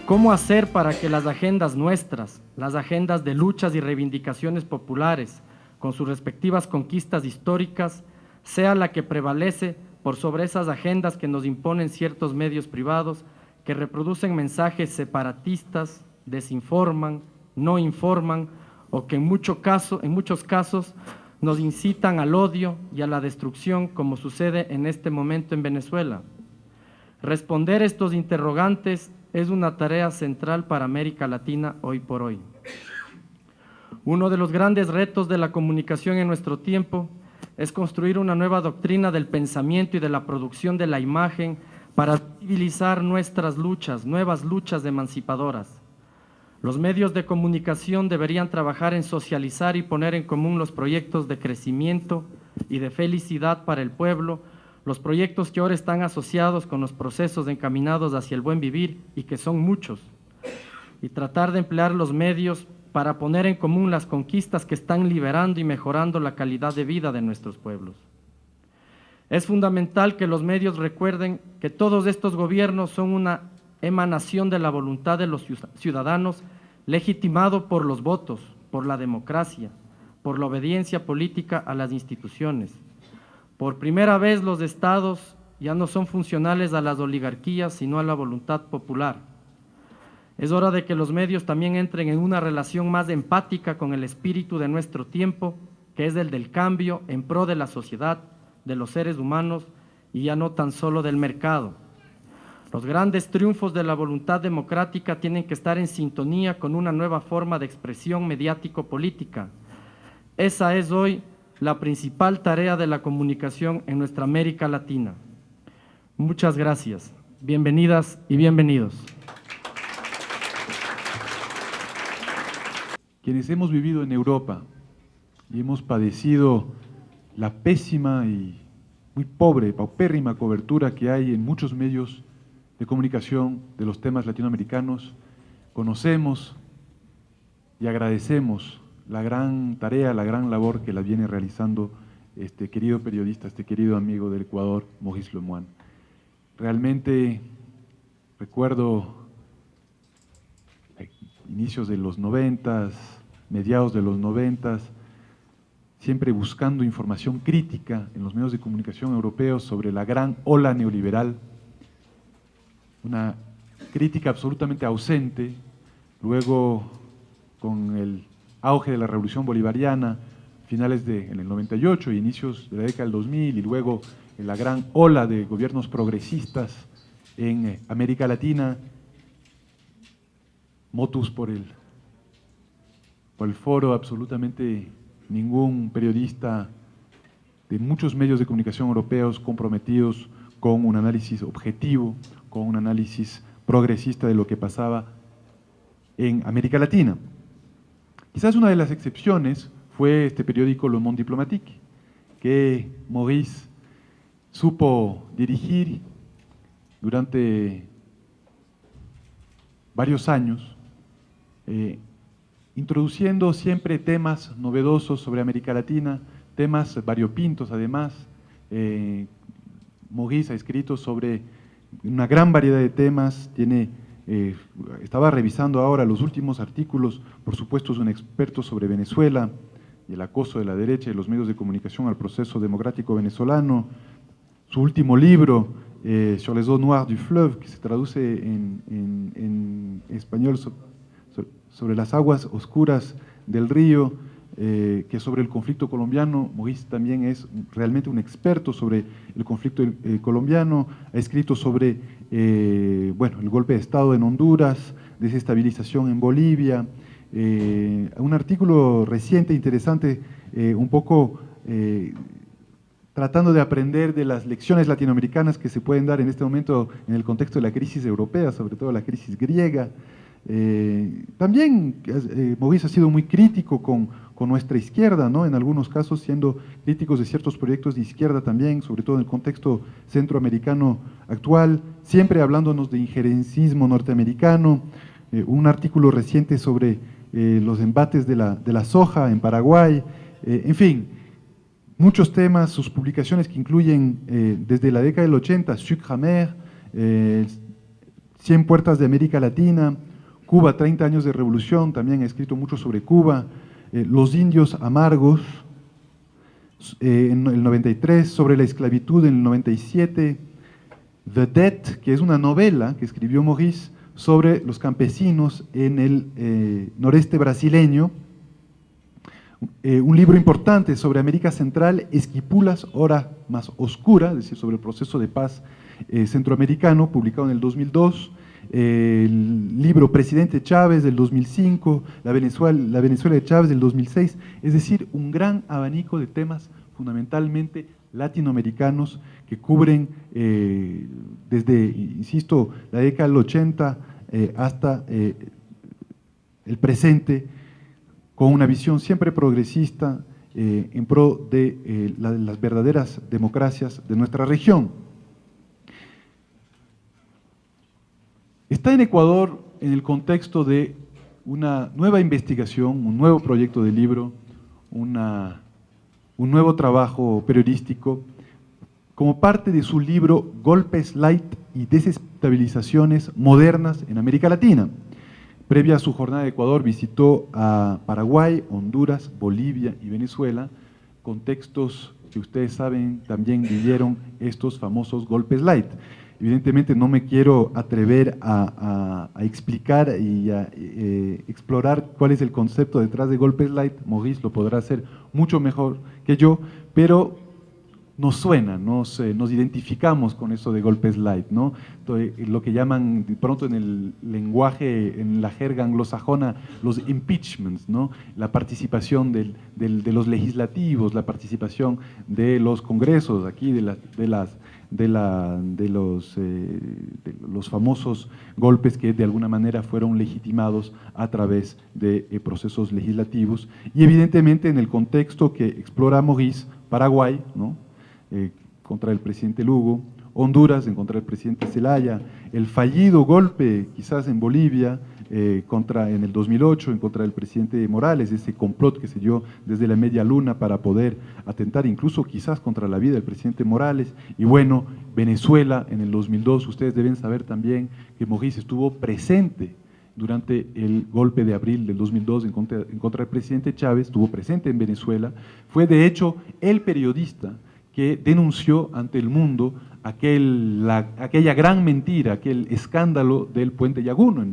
¿Cómo hacer para que las agendas nuestras, las agendas de luchas y reivindicaciones populares, con sus respectivas conquistas históricas, sea la que prevalece por sobre esas agendas que nos imponen ciertos medios privados que reproducen mensajes separatistas, desinforman, no informan o que en muchos casos nos incitan al odio y a la destrucción, como sucede en este momento en Venezuela? Responder estos interrogantes es una tarea central para América Latina hoy por hoy. Uno de los grandes retos de la comunicación en nuestro tiempo es construir una nueva doctrina del pensamiento y de la producción de la imagen para civilizar nuestras luchas, nuevas luchas emancipadoras. Los medios de comunicación deberían trabajar en socializar y poner en común los proyectos de crecimiento y de felicidad para el pueblo, los proyectos que ahora están asociados con los procesos encaminados hacia el buen vivir y que son muchos, y tratar de emplear los medios para poner en común las conquistas que están liberando y mejorando la calidad de vida de nuestros pueblos. Es fundamental que los medios recuerden que todos estos gobiernos son una emanación de la voluntad de los ciudadanos, legitimado por los votos, por la democracia, por la obediencia política a las instituciones. Por primera vez los estados ya no son funcionales a las oligarquías, sino a la voluntad popular. Es hora de que los medios también entren en una relación más empática con el espíritu de nuestro tiempo, que es el del cambio en pro de la sociedad, de los seres humanos y ya no tan solo del mercado. Los grandes triunfos de la voluntad democrática tienen que estar en sintonía con una nueva forma de expresión mediático-política. Esa es hoy la principal tarea de la comunicación en nuestra América Latina. Muchas gracias. Bienvenidas y bienvenidos. Quienes hemos vivido en Europa y hemos padecido la pésima y muy pobre, paupérrima cobertura que hay en muchos medios de comunicación de los temas latinoamericanos, conocemos y agradecemos la gran tarea, la gran labor que la viene realizando este querido periodista, este querido amigo del Ecuador, Maurice Lemoine. Realmente recuerdo inicios de los 90, mediados de los 90, siempre buscando información crítica en los medios de comunicación europeos sobre la gran ola neoliberal, una crítica absolutamente ausente. Luego, con el auge de la Revolución Bolivariana, finales en el 98, inicios de la década del 2000, y luego en la gran ola de gobiernos progresistas en América Latina, motus por el foro, absolutamente ningún periodista de muchos medios de comunicación europeos comprometidos con un análisis objetivo, con un análisis progresista de lo que pasaba en América Latina. Quizás una de las excepciones fue este periódico Le Monde Diplomatique, que Maurice supo dirigir durante varios años, introduciendo siempre temas novedosos sobre América Latina, temas variopintos además. Maurice ha escrito sobre una gran variedad de temas, estaba revisando ahora los últimos artículos, por supuesto es un experto sobre Venezuela y el acoso de la derecha y los medios de comunicación al proceso democrático venezolano. Su último libro, Sur les eaux noires du fleuve, que se traduce en español sobre las aguas oscuras del río, que es sobre el conflicto colombiano. Maurice también es realmente un experto sobre el conflicto colombiano, ha escrito sobre el golpe de Estado en Honduras, desestabilización en Bolivia, un artículo reciente, interesante, un poco tratando de aprender de las lecciones latinoamericanas que se pueden dar en este momento en el contexto de la crisis europea, sobre todo la crisis griega. También Maurice ha sido muy crítico con nuestra izquierda, ¿no? En algunos casos siendo críticos de ciertos proyectos de izquierda también, sobre todo en el contexto centroamericano actual, siempre hablándonos de injerencismo norteamericano. Un artículo reciente sobre los embates de la soja en Paraguay, en fin, muchos temas, sus publicaciones que incluyen desde la década del 80, Sucre amer, 100 puertas de América Latina, Cuba, 30 años de revolución, también ha escrito mucho sobre Cuba, Los indios amargos, en el 93, sobre la esclavitud en el 97, The Debt, que es una novela que escribió Maurice sobre los campesinos en el noreste brasileño, un libro importante sobre América Central, Esquipulas, hora más oscura, es decir, sobre el proceso de paz centroamericano, publicado en el 2002, el libro Presidente Chávez del 2005, la Venezuela de Chávez del 2006, es decir, un gran abanico de temas fundamentalmente latinoamericanos que cubren desde, insisto, la década del 80 hasta el presente, con una visión siempre progresista en pro de las verdaderas democracias de nuestra región. Está en Ecuador en el contexto de una nueva investigación, un nuevo proyecto de libro, un nuevo trabajo periodístico, como parte de su libro Golpes Light y desestabilizaciones modernas en América Latina. Previa a su jornada de Ecuador visitó a Paraguay, Honduras, Bolivia y Venezuela, contextos que ustedes saben también vivieron estos famosos golpes light. Evidentemente no me quiero atrever a explicar y a explorar cuál es el concepto detrás de golpes light, Maurice lo podrá hacer mucho mejor que yo, pero nos suena, nos identificamos con eso de golpes light, ¿no? Lo que llaman de pronto en el lenguaje, en la jerga anglosajona, los impeachments, ¿no? La participación de los legislativos, la participación de los congresos, aquí de los famosos golpes que de alguna manera fueron legitimados a través de procesos legislativos, y evidentemente en el contexto que explora Maurice, Paraguay, ¿no? Contra el presidente Lugo, Honduras en contra del presidente Zelaya, el fallido golpe quizás en Bolivia en el 2008 en contra del presidente Morales, ese complot que se dio desde la media luna para poder atentar incluso quizás contra la vida del presidente Morales, y bueno, Venezuela en el 2002, ustedes deben saber también que Maurice estuvo presente durante el golpe de abril del 2002 en contra del presidente Chávez, estuvo presente en Venezuela, fue de hecho el periodista que denunció ante el mundo aquella gran mentira, aquel escándalo del puente Yaguno,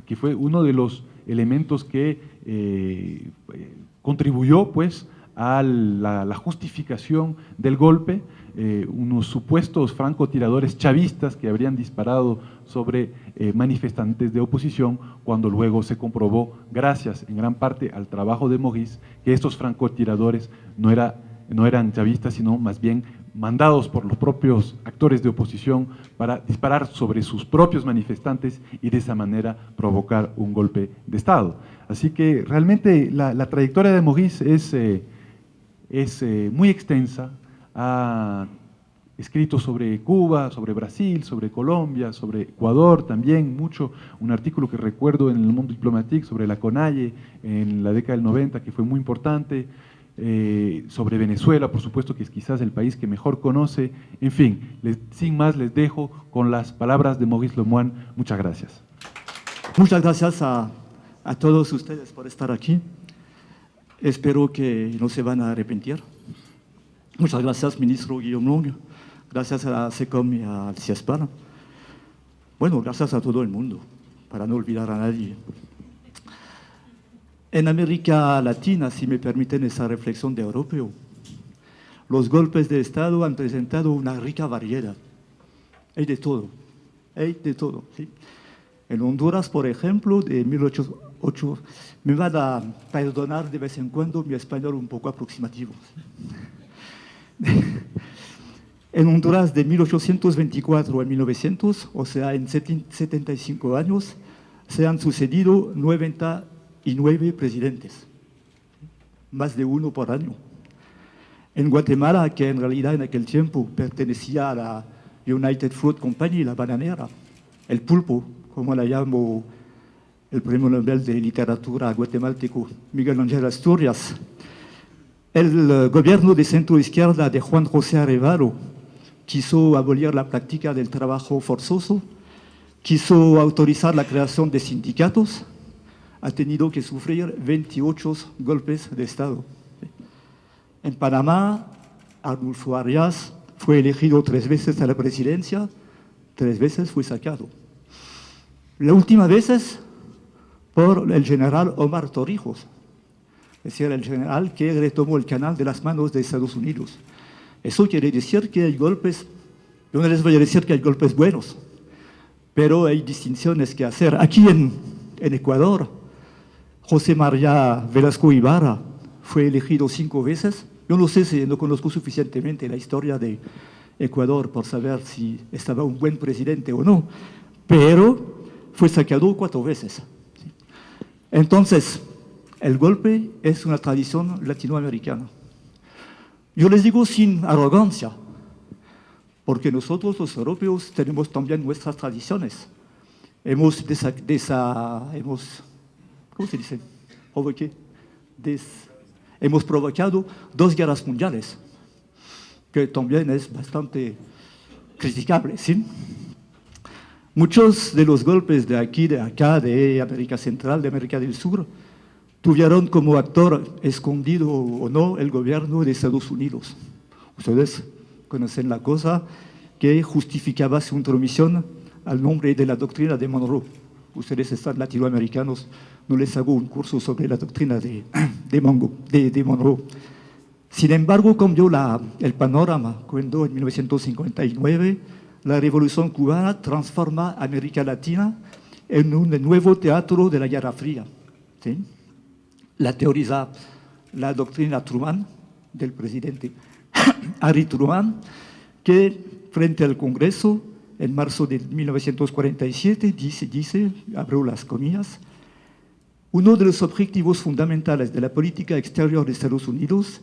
que fue uno de los elementos que contribuyó pues a la justificación del golpe, unos supuestos francotiradores chavistas que habrían disparado sobre manifestantes de oposición, cuando luego se comprobó, gracias en gran parte al trabajo de Maurice, que estos francotiradores no eran chavistas, sino más bien mandados por los propios actores de oposición para disparar sobre sus propios manifestantes y de esa manera provocar un golpe de Estado. Así que realmente la trayectoria de Maurice es muy extensa. Ha escrito sobre Cuba, sobre Brasil, sobre Colombia, sobre Ecuador también, mucho. Un artículo que recuerdo en el Mundo Diplomatique sobre la CONAIE en la década del 90, que fue muy importante. Sobre Venezuela, por supuesto, que es quizás el país que mejor conoce. En fin, sin más les dejo con las palabras de Maurice Lemoine. Muchas gracias. Muchas gracias a todos ustedes por estar aquí. Espero que no se van a arrepentir. Muchas gracias, ministro Guillaume Long. Gracias a la SECOM y al CIESPAN. Bueno, gracias a todo el mundo, para no olvidar a nadie. En América Latina, si me permiten esa reflexión de europeo, los golpes de Estado han presentado una rica variedad. Hay de todo, ¿sí? En Honduras, por ejemplo, de 1808, me van a perdonar de vez en cuando mi español un poco aproximativo. En Honduras, de 1824 a 1900, o sea, en 75 años, se han sucedido 99 presidentes, más de uno por año. En Guatemala, que en realidad en aquel tiempo pertenecía a la United Fruit Company, la bananera, el pulpo, como la llamó el premio Nobel de Literatura guatemalteco Miguel Ángel Asturias. El gobierno de centro-izquierda de Juan José Arevalo quiso abolir la práctica del trabajo forzoso, quiso autorizar la creación de sindicatos, ha tenido que sufrir 28 golpes de Estado. En Panamá, Arnulfo Arias fue elegido 3 veces a la presidencia, 3 veces fue sacado. La última vez es por el general Omar Torrijos, es decir, el general que retomó el canal de las manos de Estados Unidos. Eso quiere decir que hay golpes, yo no les voy a decir que hay golpes buenos, pero hay distinciones que hacer. Aquí en Ecuador, José María Velasco Ibarra fue elegido 5 veces. Yo no sé si no conozco suficientemente la historia de Ecuador por saber si estaba un buen presidente o no, pero fue sacado 4 veces. Entonces, el golpe es una tradición latinoamericana. Yo les digo sin arrogancia, porque nosotros los europeos tenemos también nuestras tradiciones. Hemos ¿cómo se dice? Hemos provocado 2 guerras mundiales, que también es bastante criticable, ¿sí? Muchos de los golpes de aquí, de acá, de América Central, de América del Sur, tuvieron como actor escondido o no el gobierno de Estados Unidos. Ustedes conocen la cosa que justificaba su intromisión al nombre de la doctrina de Monroe. Ustedes están latinoamericanos, no les hago un curso sobre la doctrina de Monroe. Sin embargo, cambió el panorama cuando en 1959 la Revolución Cubana transforma a América Latina en un nuevo teatro de la Guerra Fría. ¿Sí? La teoriza la doctrina Truman, del presidente Harry Truman, que frente al Congreso, en marzo de 1947, dice, abro las comillas, uno de los objetivos fundamentales de la política exterior de Estados Unidos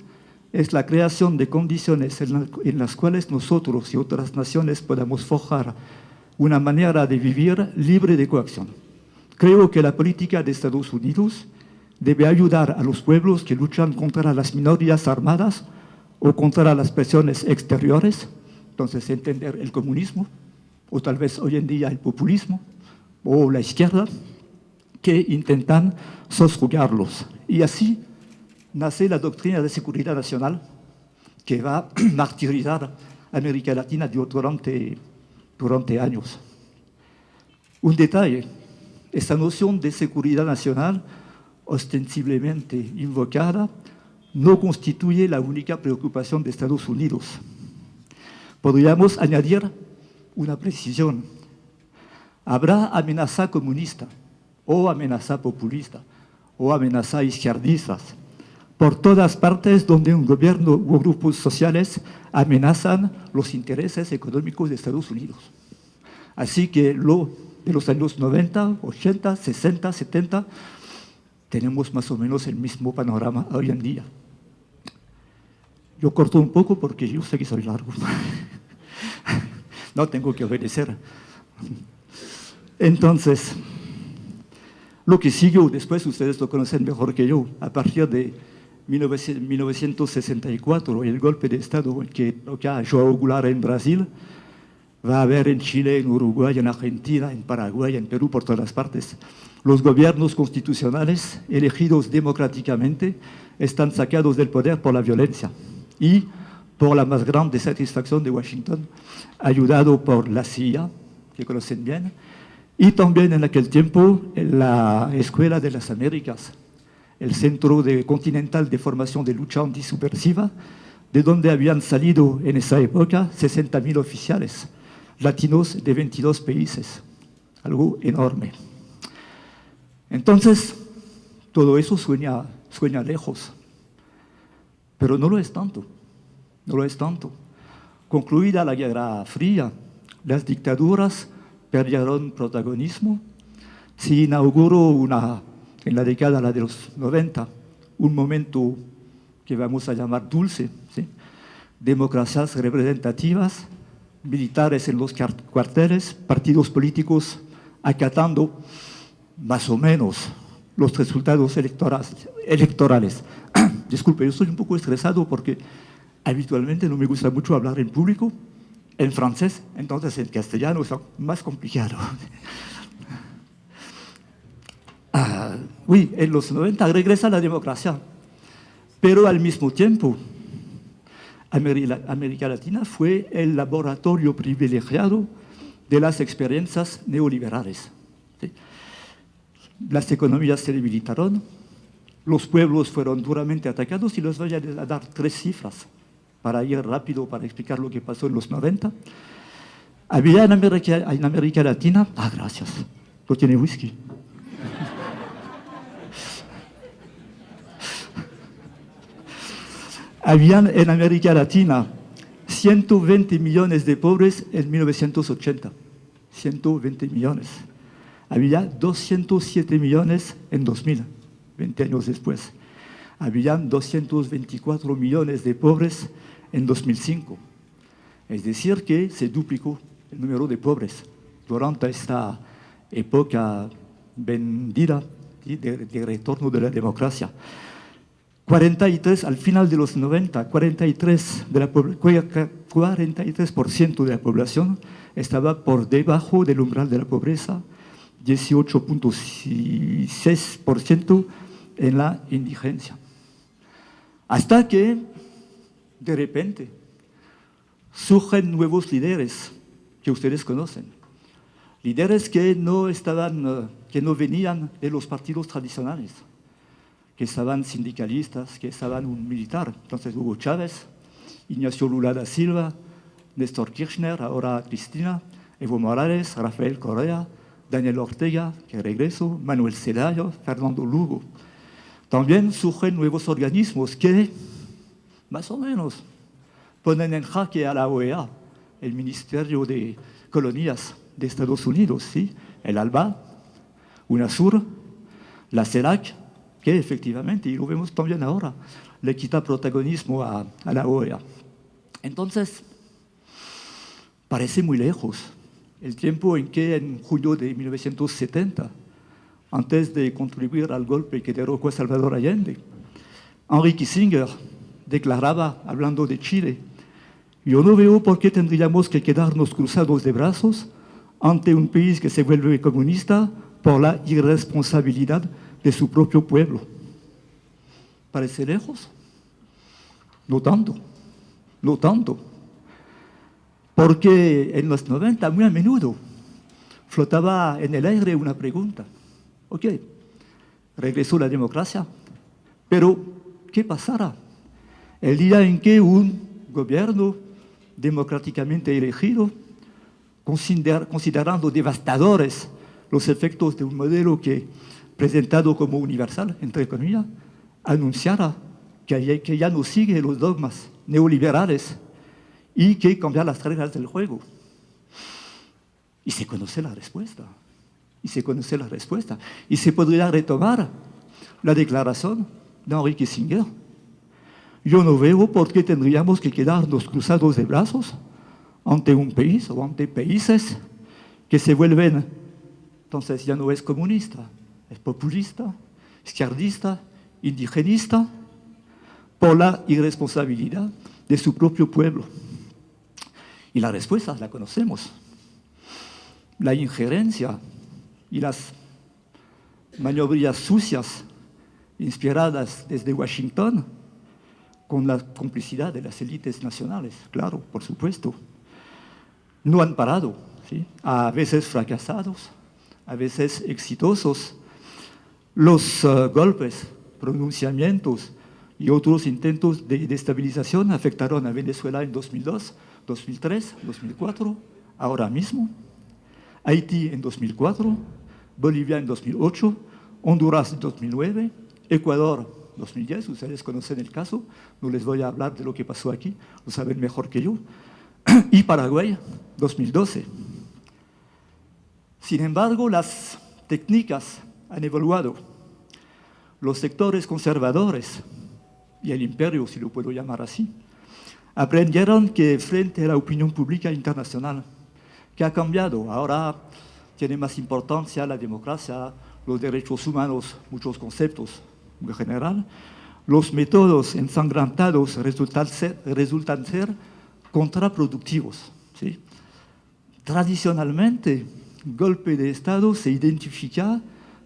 es la creación de condiciones en las cuales nosotros y otras naciones podamos forjar una manera de vivir libre de coacción. Creo que la política de Estados Unidos debe ayudar a los pueblos que luchan contra las minorías armadas o contra las presiones exteriores, entonces entender el comunismo, o tal vez hoy en día el populismo, o la izquierda, que intentan soslayarlos. Y así nace la doctrina de seguridad nacional, que va a martirizar a América Latina durante años. Un detalle, esta noción de seguridad nacional, ostensiblemente invocada, no constituye la única preocupación de Estados Unidos. Podríamos añadir una precisión. Habrá amenaza comunista, o amenaza populista, o amenaza izquierdistas, por todas partes donde un gobierno o grupos sociales amenazan los intereses económicos de Estados Unidos. Así que de los años 90, 80, 60, 70, tenemos más o menos el mismo panorama hoy en día. Yo corto un poco porque yo sé que soy largo. No tengo que obedecer. Entonces, lo que siguió después, ustedes lo conocen mejor que yo, a partir de 1964, el golpe de Estado que toca a João Goulart en Brasil, va a haber en Chile, en Uruguay, en Argentina, en Paraguay, en Perú, por todas partes. Los gobiernos constitucionales elegidos democráticamente están sacados del poder por la violencia y por la más grande satisfacción de Washington, ayudado por la CIA, que conocen bien, y también en aquel tiempo la Escuela de las Américas, el Centro Continental de Formación de Lucha Antisubversiva, de donde habían salido en esa época 60.000 oficiales latinos de 22 países, algo enorme. Entonces, todo eso sueña lejos, pero no lo es tanto, no lo es tanto. Concluida la Guerra Fría, las dictaduras perdieron protagonismo, se inauguró en la década de los 90 un momento que vamos a llamar dulce, ¿sí? Democracias representativas, militares en los cuarteles, partidos políticos acatando más o menos los resultados electorales. Disculpe, yo estoy un poco estresado porque habitualmente no me gusta mucho hablar en público en francés, entonces en castellano es más complicado. Oui, en los 90 regresa la democracia, pero al mismo tiempo América Latina fue el laboratorio privilegiado de las experiencias neoliberales. ¿Sí? Las economías se debilitaron, los pueblos fueron duramente atacados y les voy a dar 3 cifras para ir rápido, para explicar lo que pasó en los 90. Había en América Latina, gracias, no tiene whisky. Habían en América Latina 120 millones de pobres en 1980. 120 millones. Había 207 millones en 2000, 20 años después. Habían 224 millones de pobres en 2005. Es decir, que se duplicó el número de pobres durante esta época bendita de retorno de la democracia. 43, al final de los 90, 43% de la población estaba por debajo del umbral de la pobreza, 18.6% en la indigencia. Hasta que, de repente, surgen nuevos líderes que ustedes conocen. Líderes que no venían de los partidos tradicionales, que estaban sindicalistas, que estaban un militar. Entonces Hugo Chávez, Ignacio Lula da Silva, Néstor Kirchner, ahora Cristina, Evo Morales, Rafael Correa, Daniel Ortega, que regresó, Manuel Zelaya, Fernando Lugo. También surgen nuevos organismos que, más o menos, ponen en jaque a la OEA, el Ministerio de Colonias de Estados Unidos, ¿sí? El ALBA, UNASUR, la CELAC, que efectivamente, y lo vemos también ahora, le quita protagonismo a la OEA. Entonces, parece muy lejos el tiempo en que en julio de 1970, antes de contribuir al golpe que derrocó a Salvador Allende, Henry Kissinger declaraba, hablando de Chile, yo no veo por qué tendríamos que quedarnos cruzados de brazos ante un país que se vuelve comunista por la irresponsabilidad de su propio pueblo. ¿Parece lejos? No tanto, no tanto. Porque en los 90, muy a menudo, flotaba en el aire una pregunta. Ok, regresó la democracia, pero ¿qué pasará el día en que un gobierno democráticamente elegido, considerando devastadores los efectos de un modelo que presentado como universal, entre comillas, anunciara que ya no sigue los dogmas neoliberales y que cambia las reglas del juego? Y se conoce la respuesta. Y se podría retomar la declaración de Henry Kissinger. Yo no veo por qué tendríamos que quedarnos cruzados de brazos ante un país o ante países que se vuelven, entonces ya no es comunista, es populista, izquierdista, indigenista, por la irresponsabilidad de su propio pueblo. Y la respuesta la conocemos. La injerencia y las maniobras sucias inspiradas desde Washington, con la complicidad de las élites nacionales, claro, por supuesto, no han parado, ¿sí? A veces fracasados, a veces exitosos. Los golpes, pronunciamientos y otros intentos de estabilización afectaron a Venezuela en 2002, 2003, 2004, ahora mismo, Haití en 2004, Bolivia en 2008, Honduras en 2009, Ecuador 2010, ustedes conocen el caso, no les voy a hablar de lo que pasó aquí, lo saben mejor que yo, y Paraguay 2012. Sin embargo, las técnicas han evolucionado. Los sectores conservadores y el imperio, si lo puedo llamar así, aprendieron que frente a la opinión pública internacional, que ha cambiado, ahora tiene más importancia la democracia, los derechos humanos, muchos conceptos en general, los métodos ensanglantados resultan ser contraproductivos. ¿sí? Tradicionalmente, golpe de Estado se identifica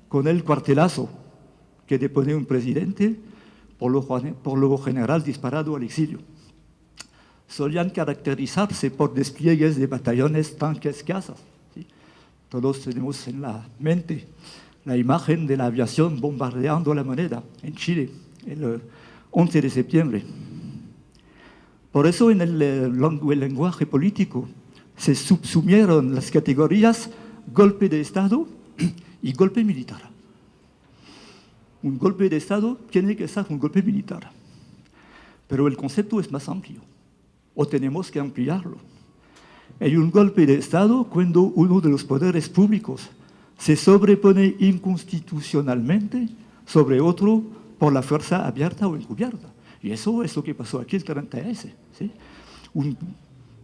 con el cuartelazo que depone un presidente, por lo general disparado al exilio. Solían caracterizarse por despliegues de batallones, tanques, casas. ¿Sí? Todos tenemos en la mente la imagen de la aviación bombardeando la Moneda en Chile el 11 de septiembre. Por eso en el lenguaje político se subsumieron las categorías golpe de Estado y golpe militar. Un golpe de Estado tiene que ser un golpe militar, pero el concepto es más amplio, o tenemos que ampliarlo. Hay un golpe de Estado cuando uno de los poderes públicos se sobrepone inconstitucionalmente sobre otro por la fuerza abierta o encubierta. Y eso es lo que pasó aquí el 30S. ¿Sí?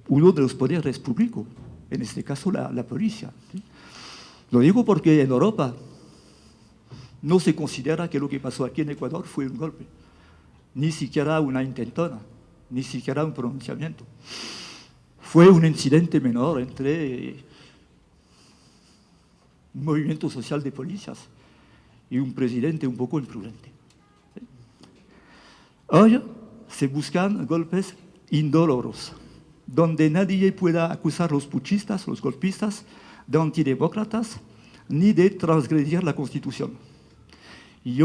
Uno de los poderes públicos, en este caso la policía. ¿Sí? Lo digo porque en Europa no se considera que lo que pasó aquí en Ecuador fue un golpe, ni siquiera una intentona, ni siquiera un pronunciamiento. Fue un incidente menor entre un movimiento social de policías y un presidente un poco imprudente. ¿Sí? Hoy se buscan golpes indoloros, donde nadie pueda acusar a los puchistas, los golpistas, de antidemócratas, ni de transgredir la Constitución. Y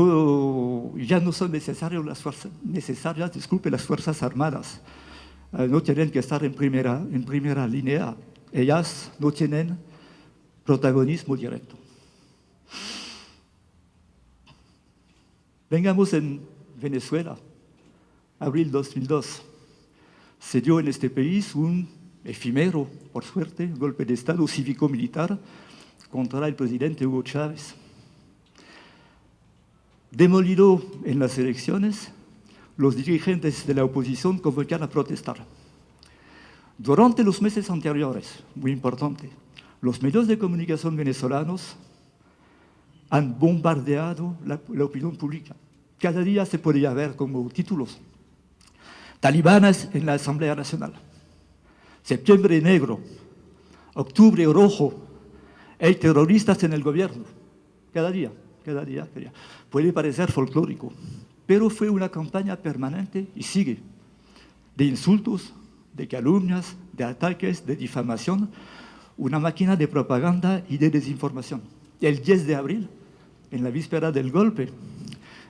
ya no son necesarias las Fuerzas Armadas. No tienen que estar en primera línea. Ellas no tienen protagonismo directo. Vengamos en Venezuela, abril 2002. Se dio en este país un efímero, por suerte, golpe de Estado cívico-militar contra el presidente Hugo Chávez. Demolido en las elecciones, los dirigentes de la oposición convocaron a protestar. Durante los meses anteriores, muy importante, los medios de comunicación venezolanos han bombardeado la opinión pública. Cada día se podía ver como títulos: talibanes en la Asamblea Nacional, septiembre negro, octubre rojo, hay terroristas en el gobierno. Cada día. Puede parecer folclórico, pero fue una campaña permanente y sigue, de insultos, de calumnias, de ataques, de difamación, una máquina de propaganda y de desinformación. El 10 de abril, en la víspera del golpe,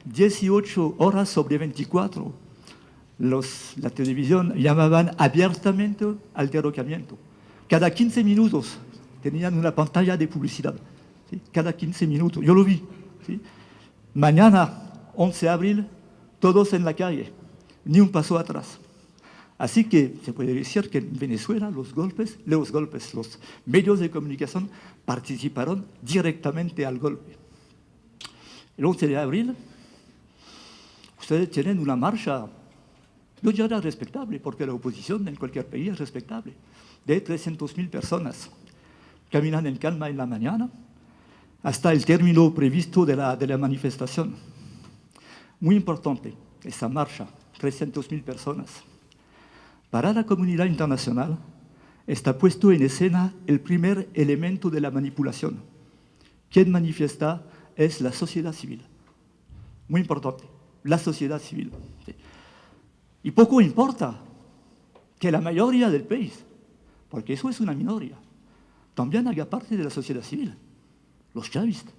18 horas sobre 24, la televisión llamaban abiertamente al derrocamiento. Cada 15 minutos tenían una pantalla de publicidad. ¿Sí? Cada 15 minutos, yo lo vi. ¿Sí? Mañana, 11 de abril, todos en la calle, ni un paso atrás. Así que se puede decir que en Venezuela los medios de comunicación participaron directamente al golpe. El 11 de abril, ustedes tienen una marcha, no ya era respetable, porque la oposición en cualquier país es respetable, de 300.000 personas. Caminan en calma en la mañana, hasta el término previsto de la manifestación. Muy importante, esa marcha, 300.000 personas. Para la comunidad internacional está puesto en escena el primer elemento de la manipulación. Quien manifiesta es la sociedad civil. Muy importante, la sociedad civil. Y poco importa que la mayoría del país, porque eso es una minoría, también haga parte de la sociedad civil. Los chavistas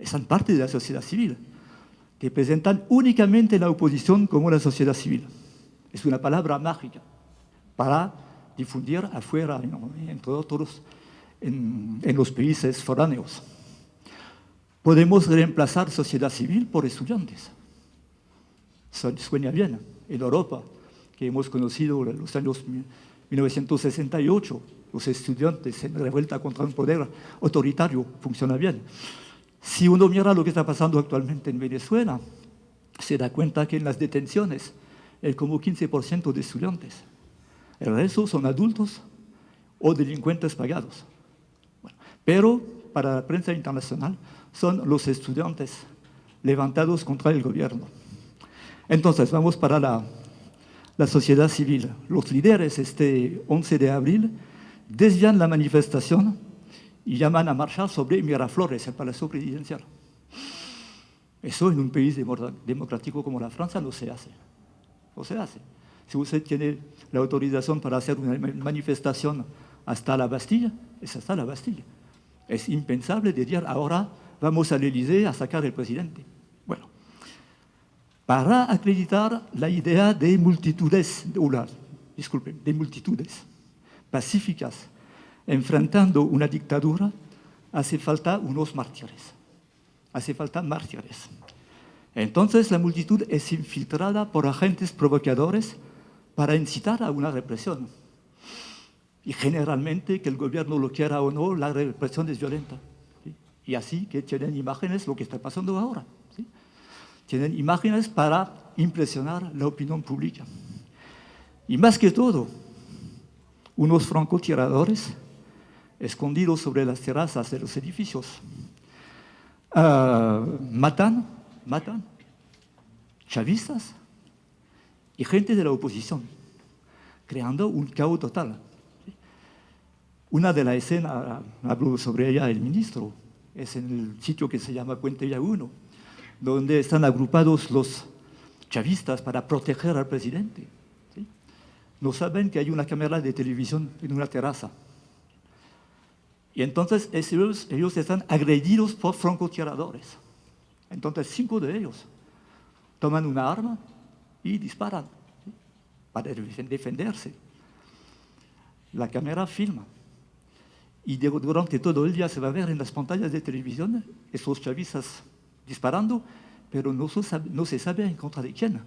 son parte de la sociedad civil, que presentan únicamente la oposición como la sociedad civil. Es una palabra mágica para difundir afuera, entre otros, en los países foráneos. Podemos reemplazar sociedad civil por estudiantes. Suena bien. En Europa, que hemos conocido en los años 1968, los estudiantes en revuelta contra un poder autoritario, funciona bien. Si uno mira lo que está pasando actualmente en Venezuela, se da cuenta que en las detenciones hay como 15% de estudiantes. El resto son adultos o delincuentes pagados. Bueno, pero para la prensa internacional son los estudiantes levantados contra el gobierno. Entonces, vamos para la sociedad civil. Los líderes este 11 de abril desvían la manifestación y llaman a marchar sobre Miraflores, el Palacio Presidencial. Eso en un país democrático como la Francia no se hace. No se hace. Si usted tiene la autorización para hacer una manifestación hasta la Bastilla, es hasta la Bastilla. Es impensable de decir ahora vamos al Élysée a sacar al presidente. Bueno, para acreditar la idea de multitudes, de multitudes pacíficas enfrentando una dictadura, hace falta unos mártires. Hace falta mártires. Entonces la multitud es infiltrada por agentes provocadores para incitar a una represión. Y generalmente, que el gobierno lo quiera o no, la represión es violenta. ¿Sí? Y así que tienen imágenes, lo que está pasando ahora. ¿Sí? Tienen imágenes para impresionar la opinión pública. Y más que todo, unos francotiradores escondidos sobre las terrazas de los edificios matan chavistas y gente de la oposición, creando un caos total. Una de las escenas, habló sobre ella el ministro, es en el sitio que se llama Puente Llaguno, donde están agrupados los chavistas para proteger al presidente. ¿Sí? No saben que hay una cámara de televisión en una terraza. Y entonces ellos están agredidos por francotiradores. Entonces 5 de ellos toman una arma y disparan, ¿sí? Para defenderse. La cámara filma. Y durante todo el día se va a ver en las pantallas de televisión esos chavistas disparando, pero no se sabe en contra de quién.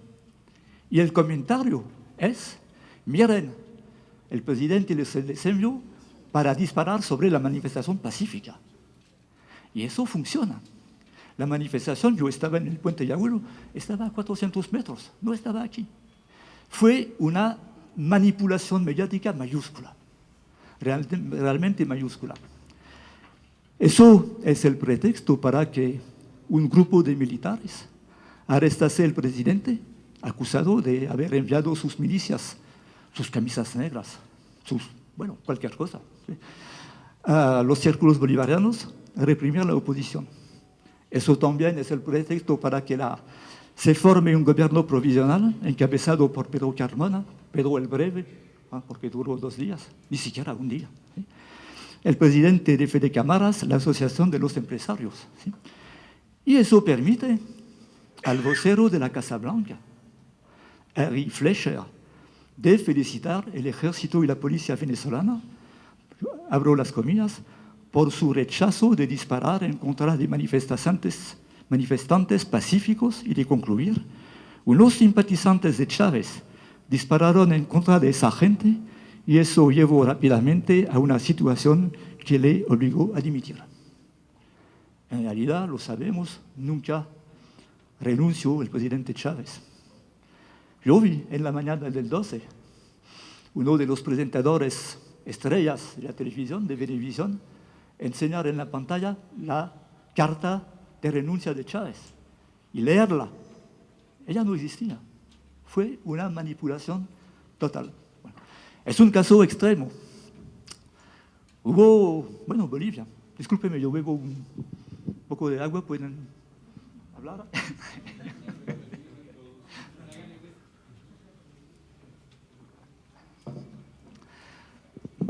Y el comentario es, miren, el presidente les envió para disparar sobre la manifestación pacífica. Y eso funciona. La manifestación, yo estaba en el Puente Llaguno, estaba a 400 metros, no estaba aquí. Fue una manipulación mediática mayúscula. Realmente mayúscula. Eso es el pretexto para que un grupo de militares arrestase al presidente acusado de haber enviado sus milicias, sus camisas negras, cualquier cosa, ¿sí? A los círculos bolivarianos a reprimir la oposición. Eso también es el pretexto para que se forme un gobierno provisional encabezado por Pedro Carmona, Pedro el Breve, porque duró 2 días, ni siquiera un día. ¿Sí? El presidente de Fede Cámaras, la Asociación de los Empresarios. ¿Sí? Y eso permite al vocero de la Casa Blanca, Henry Fleischer, de felicitar el ejército y la policía venezolana, abro las comillas, por su rechazo de disparar en contra de manifestantes pacíficos y de concluir, unos simpatizantes de Chávez dispararon en contra de esa gente y eso llevó rápidamente a una situación que le obligó a dimitir. En realidad, lo sabemos, nunca renunció el presidente Chávez. Yo vi en la mañana del 12 uno de los presentadores estrellas de la televisión, de Venevisión, enseñar en la pantalla la carta de renuncia de Chávez y leerla. Ella no existía. Fue una manipulación total. Bueno, es un caso extremo. Bolivia. Discúlpeme, yo bebo un poco de agua, ¿pueden hablar?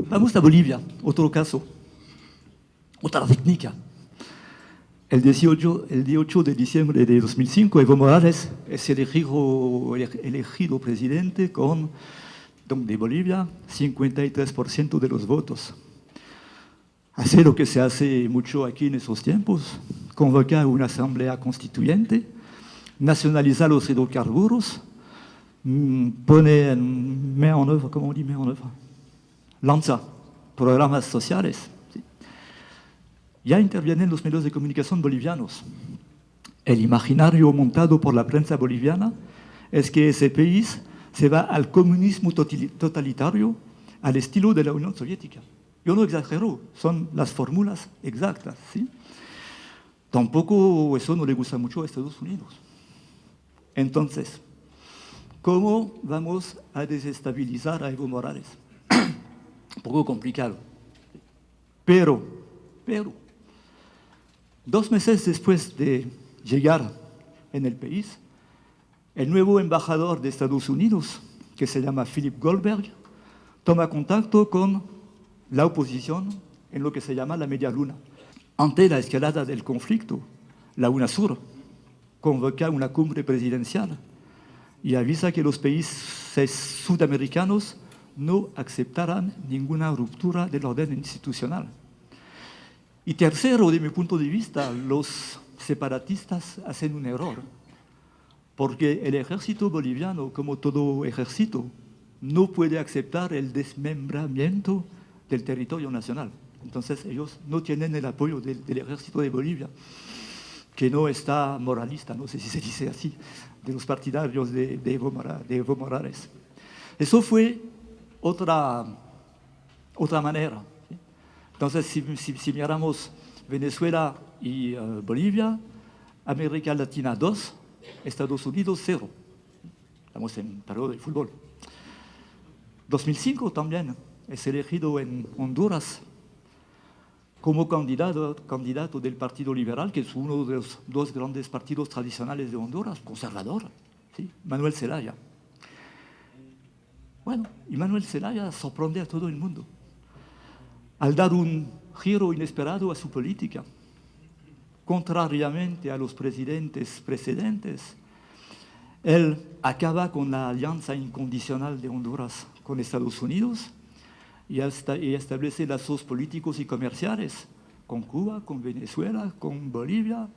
Vamos a Bolivia, otro caso, otra técnica. El 18 de diciembre de 2005, Evo Morales es elegido presidente de Bolivia, 53% de los votos. Hace lo que se hace mucho aquí en esos tiempos, convoca una asamblea constituyente, nacionaliza los hidrocarburos, pone en œuvre, ¿cómo dice en œuvre? Lanza programas sociales. Ya intervienen los medios de comunicación bolivianos. El imaginario montado por la prensa boliviana es que ese país se va al comunismo totalitario al estilo de la Unión Soviética. Yo no exagero, son las fórmulas exactas, ¿sí? Tampoco eso no le gusta mucho a Estados Unidos. Entonces, ¿cómo vamos a desestabilizar a Evo Morales? un poco complicado. Pero, 2 meses después de llegar en el país, el nuevo embajador de Estados Unidos, que se llama Philip Goldberg, toma contacto con la oposición en lo que se llama la Media Luna. Ante la escalada del conflicto, la UNASUR convoca una cumbre presidencial y avisa que los países sudamericanos no aceptarán ninguna ruptura del orden institucional. Y tercero, de mi punto de vista, los separatistas hacen un error, porque el ejército boliviano, como todo ejército, no puede aceptar el desmembramiento del territorio nacional. Entonces ellos no tienen el apoyo del ejército de Bolivia, que no está moralista, no sé si se dice así, de los partidarios de Evo Morales. Eso fue otra manera. Entonces, si miramos Venezuela y Bolivia, América Latina 2, Estados Unidos 0. Estamos en periodo de fútbol. 2005 también es elegido en Honduras como candidato del Partido Liberal, que es uno de los 2 grandes partidos tradicionales de Honduras, conservador, ¿sí? Manuel Zelaya. Bueno, y Manuel Zelaya sorprende a todo el mundo al dar un giro inesperado a su política. Contrariamente a los presidentes precedentes, él acaba con la alianza incondicional de Honduras con Estados Unidos y establece lazos políticos y comerciales con Cuba, con Venezuela, con Bolivia,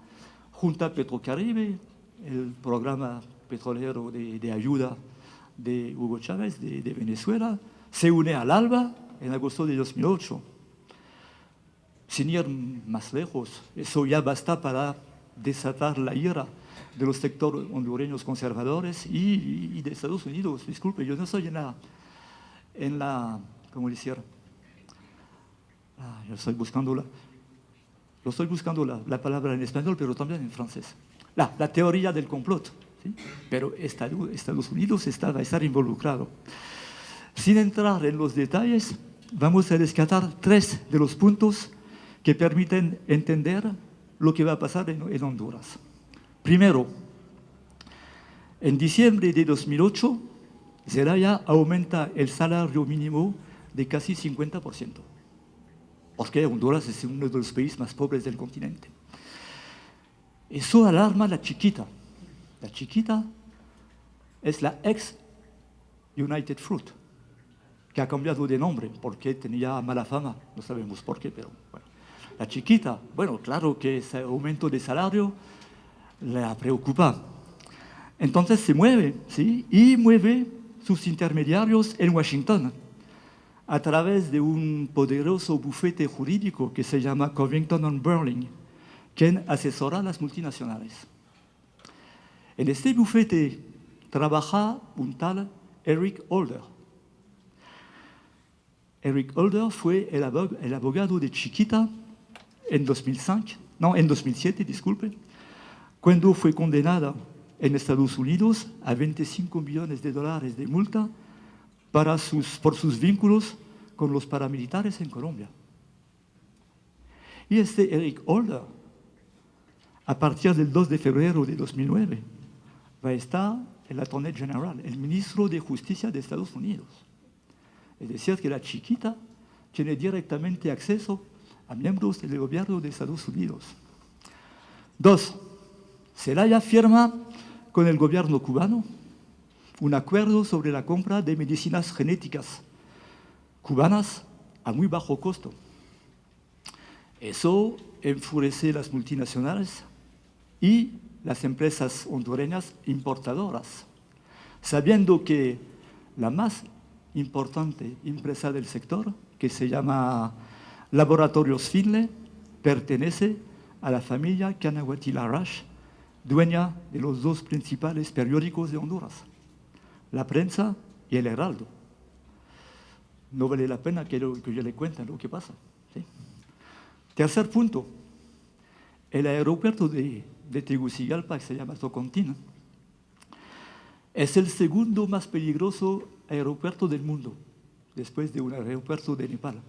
junto a Petrocaribe, el programa petrolero de ayuda de Hugo Chávez de Venezuela, se une al ALBA en agosto de 2008. Sin ir más lejos, eso ya basta para desatar la ira de los sectores hondureños conservadores y de Estados Unidos. Disculpe, yo no soy en la ¿cómo decir? Yo estoy buscando la palabra en español, pero también en francés. La teoría del complot, ¿sí? Pero Estados Unidos va a estar involucrado. Sin entrar en los detalles, vamos a rescatar 3 de los puntos que permiten entender lo que va a pasar en Honduras. Primero, en diciembre de 2008, Zelaya aumenta el salario mínimo de casi 50%, porque Honduras es uno de los países más pobres del continente. Eso alarma a la Chiquita. La Chiquita es la ex United Fruit, que ha cambiado de nombre porque tenía mala fama, no sabemos por qué, pero bueno. La Chiquita, bueno, claro que ese aumento de salario la preocupa. Entonces se mueve, ¿sí? Y mueve sus intermediarios en Washington a través de un poderoso bufete jurídico que se llama Covington & Burling, quien asesora a las multinacionales. En este bufete trabaja un tal Eric Holder. Eric Holder fue el abogado de Chiquita en 2007, disculpe, cuando fue condenada en Estados Unidos a $25 millones de multa por sus vínculos con los paramilitares en Colombia. Y este Eric Holder, a partir del 2 de febrero de 2009, va a estar el Attorney General, el ministro de Justicia de Estados Unidos. Es decir, que la Chiquita tiene directamente acceso a miembros del gobierno de Estados Unidos. 2. Zelaya firma con el gobierno cubano un acuerdo sobre la compra de medicinas genéticas cubanas a muy bajo costo. Eso enfurece a las multinacionales y las empresas hondureñas importadoras, sabiendo que la más importante empresa del sector, que se llama Laboratorios Finlay, pertenece a la familia Canahuati Larash, dueña de los 2 principales periódicos de Honduras, La Prensa y El Heraldo. No vale la pena que yo le cuente lo que pasa, ¿sí? Tercer punto, el aeropuerto de Tegucigalpa, que se llama Tocontín, es el segundo más peligroso aeropuerto del mundo. después de un aeropuerto de Nepal.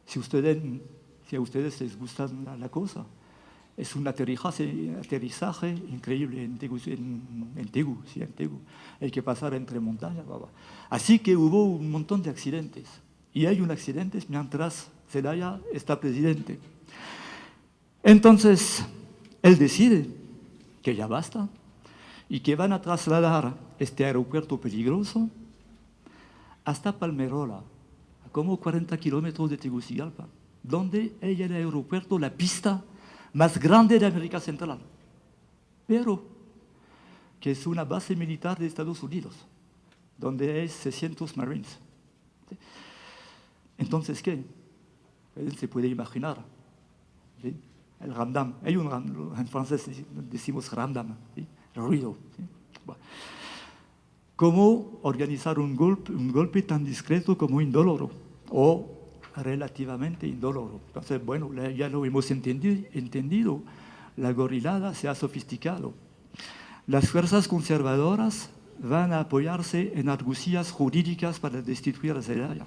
Si a ustedes les gusta la cosa, es un aterrizaje increíble en Tegu. Hay que pasar entre montañas. Así que hubo un montón de accidentes. Y hay un accidente mientras Zelaya está presidente. Entonces, él decide que ya basta y que van a trasladar este aeropuerto peligroso hasta Palmerola, a como 40 kilómetros de Tegucigalpa, donde hay el aeropuerto, la pista más grande de América Central, pero que es una base militar de Estados Unidos, donde hay 600 Marines. Entonces, ¿qué? Él se puede imaginar. ¿Sí? El ramdam. En francés decimos ramdam, ¿sí? El ruido. ¿Sí? Bueno. ¿Cómo organizar un golpe tan discreto como indoloro? O relativamente indoloro. Entonces, bueno, ya lo hemos entendido. La gorilada se ha sofisticado. Las fuerzas conservadoras van a apoyarse en argucias jurídicas para destituir a Zelaya.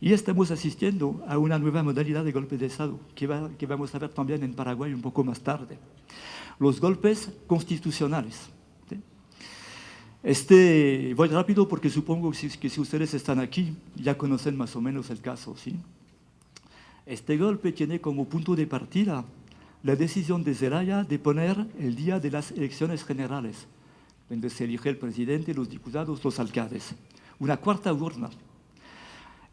Y estamos asistiendo a una nueva modalidad de golpe de Estado, que vamos a ver también en Paraguay un poco más tarde. Los golpes constitucionales. ¿Sí? Voy rápido porque supongo que si ustedes están aquí, ya conocen más o menos el caso. ¿Sí? Este golpe tiene como punto de partida la decisión de Zelaya de poner el día de las elecciones generales, donde se elige el presidente, los diputados, los alcaldes. Una cuarta urna,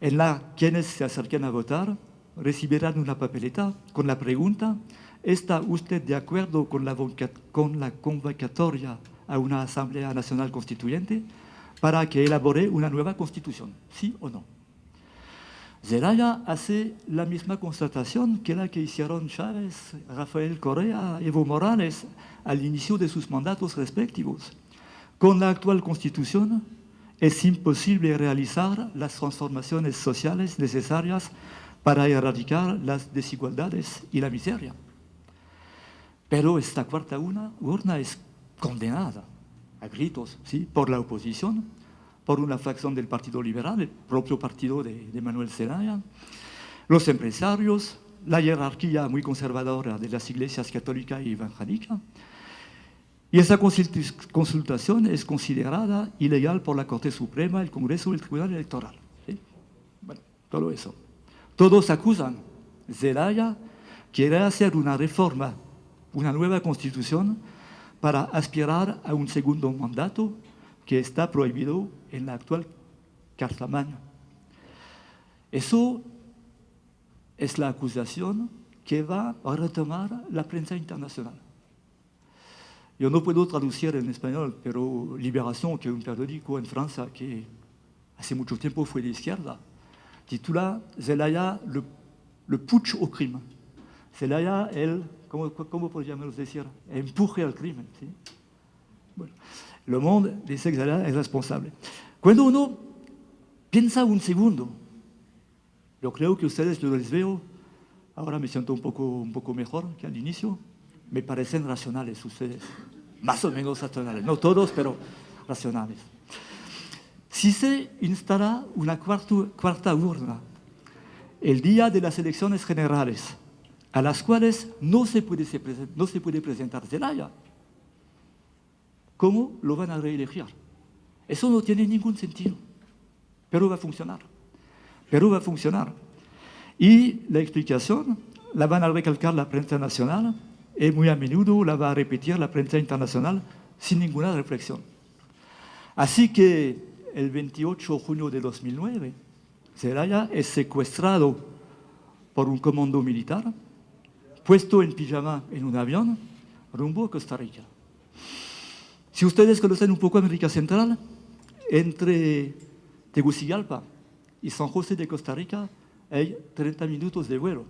en la quienes se acerquen a votar recibirán una papeleta con la pregunta: ¿está usted de acuerdo con la convocatoria a una Asamblea Nacional Constituyente para que elabore una nueva Constitución? ¿Sí o no? Zelaya hace la misma constatación que la que hicieron Chávez, Rafael Correa, Evo Morales al inicio de sus mandatos respectivos. Con la actual Constitución es imposible realizar las transformaciones sociales necesarias para erradicar las desigualdades y la miseria. Pero esta cuarta urna es condenada a gritos, ¿sí? Por la oposición, por una fracción del Partido Liberal, el propio partido de Manuel Zelaya, los empresarios, la jerarquía muy conservadora de las iglesias católica y evangélica. Y esa consultación es considerada ilegal por la Corte Suprema, el Congreso y el Tribunal Electoral. ¿Sí? Bueno, todo eso. Todos acusan. Zelaya quiere hacer una reforma, una nueva constitución, para aspirar a un segundo mandato que está prohibido en la actual Carta Magna. Eso es la acusación que va a retomar la prensa internacional. Yo no puedo traducir en español, pero Libération, que es un periódico en Francia que hace mucho tiempo fue de izquierda, titula Zelaya le putsch au crimen. Zelaya, ¿cómo podríamos decir? Empuje al crimen. ¿Sí? Bueno, Le Monde dice que Zelaya es responsable. Cuando uno piensa un segundo, yo creo que ustedes, yo les veo, ahora me siento un poco mejor que al inicio, me parecen racionales ustedes, más o menos racionales, no todos, pero racionales. Si se instala una cuarta urna el día de las elecciones generales, a las cuales no se puede presentar Zelaya, ¿cómo lo van a reelegir? Eso no tiene ningún sentido, pero va a funcionar. Y la explicación la van a recalcar la prensa nacional y muy a menudo la va a repetir la prensa internacional sin ninguna reflexión. Así que el 28 de junio de 2009, Zelaya es secuestrado por un comando militar, puesto en pijama en un avión rumbo a Costa Rica. Si ustedes conocen un poco América Central, entre Tegucigalpa y San José de Costa Rica hay 30 minutos de vuelo,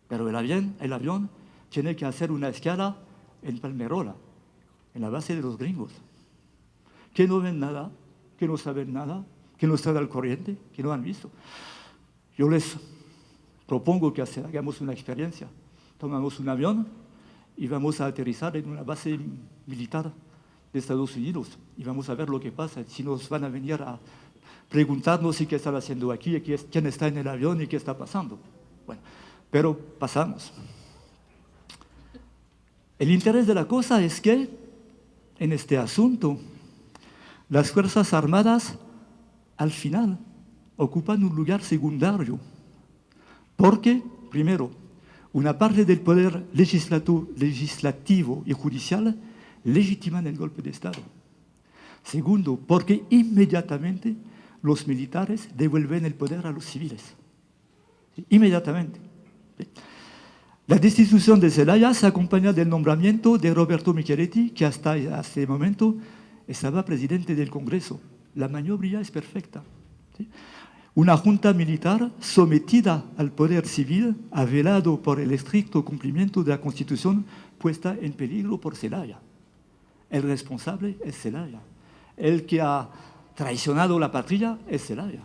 pero el avión tiene que hacer una escala en Palmerola, en la base de los gringos, que no ven nada, que no saben nada, que no están al corriente, que no han visto. Yo les propongo que hagamos una experiencia. Tomamos un avión y vamos a aterrizar en una base militar de Estados Unidos y vamos a ver lo que pasa, si nos van a venir a preguntarnos qué están haciendo aquí, quién está en el avión y qué está pasando. Bueno, pero pasamos. El interés de la cosa es que en este asunto las Fuerzas Armadas al final ocupan un lugar secundario, porque, primero, una parte del poder legislativo y judicial legitiman el golpe de Estado. Segundo, porque inmediatamente los militares devuelven el poder a los civiles. ¿Sí? Inmediatamente. ¿Sí? La destitución de Zelaya se acompaña del nombramiento de Roberto Micheletti, que hasta ese momento estaba presidente del Congreso. La maniobra es perfecta. ¿Sí? Una junta militar sometida al poder civil ha velado por el estricto cumplimiento de la Constitución puesta en peligro por Zelaya. El responsable es Zelaya. El que ha traicionado la patria es Zelaya.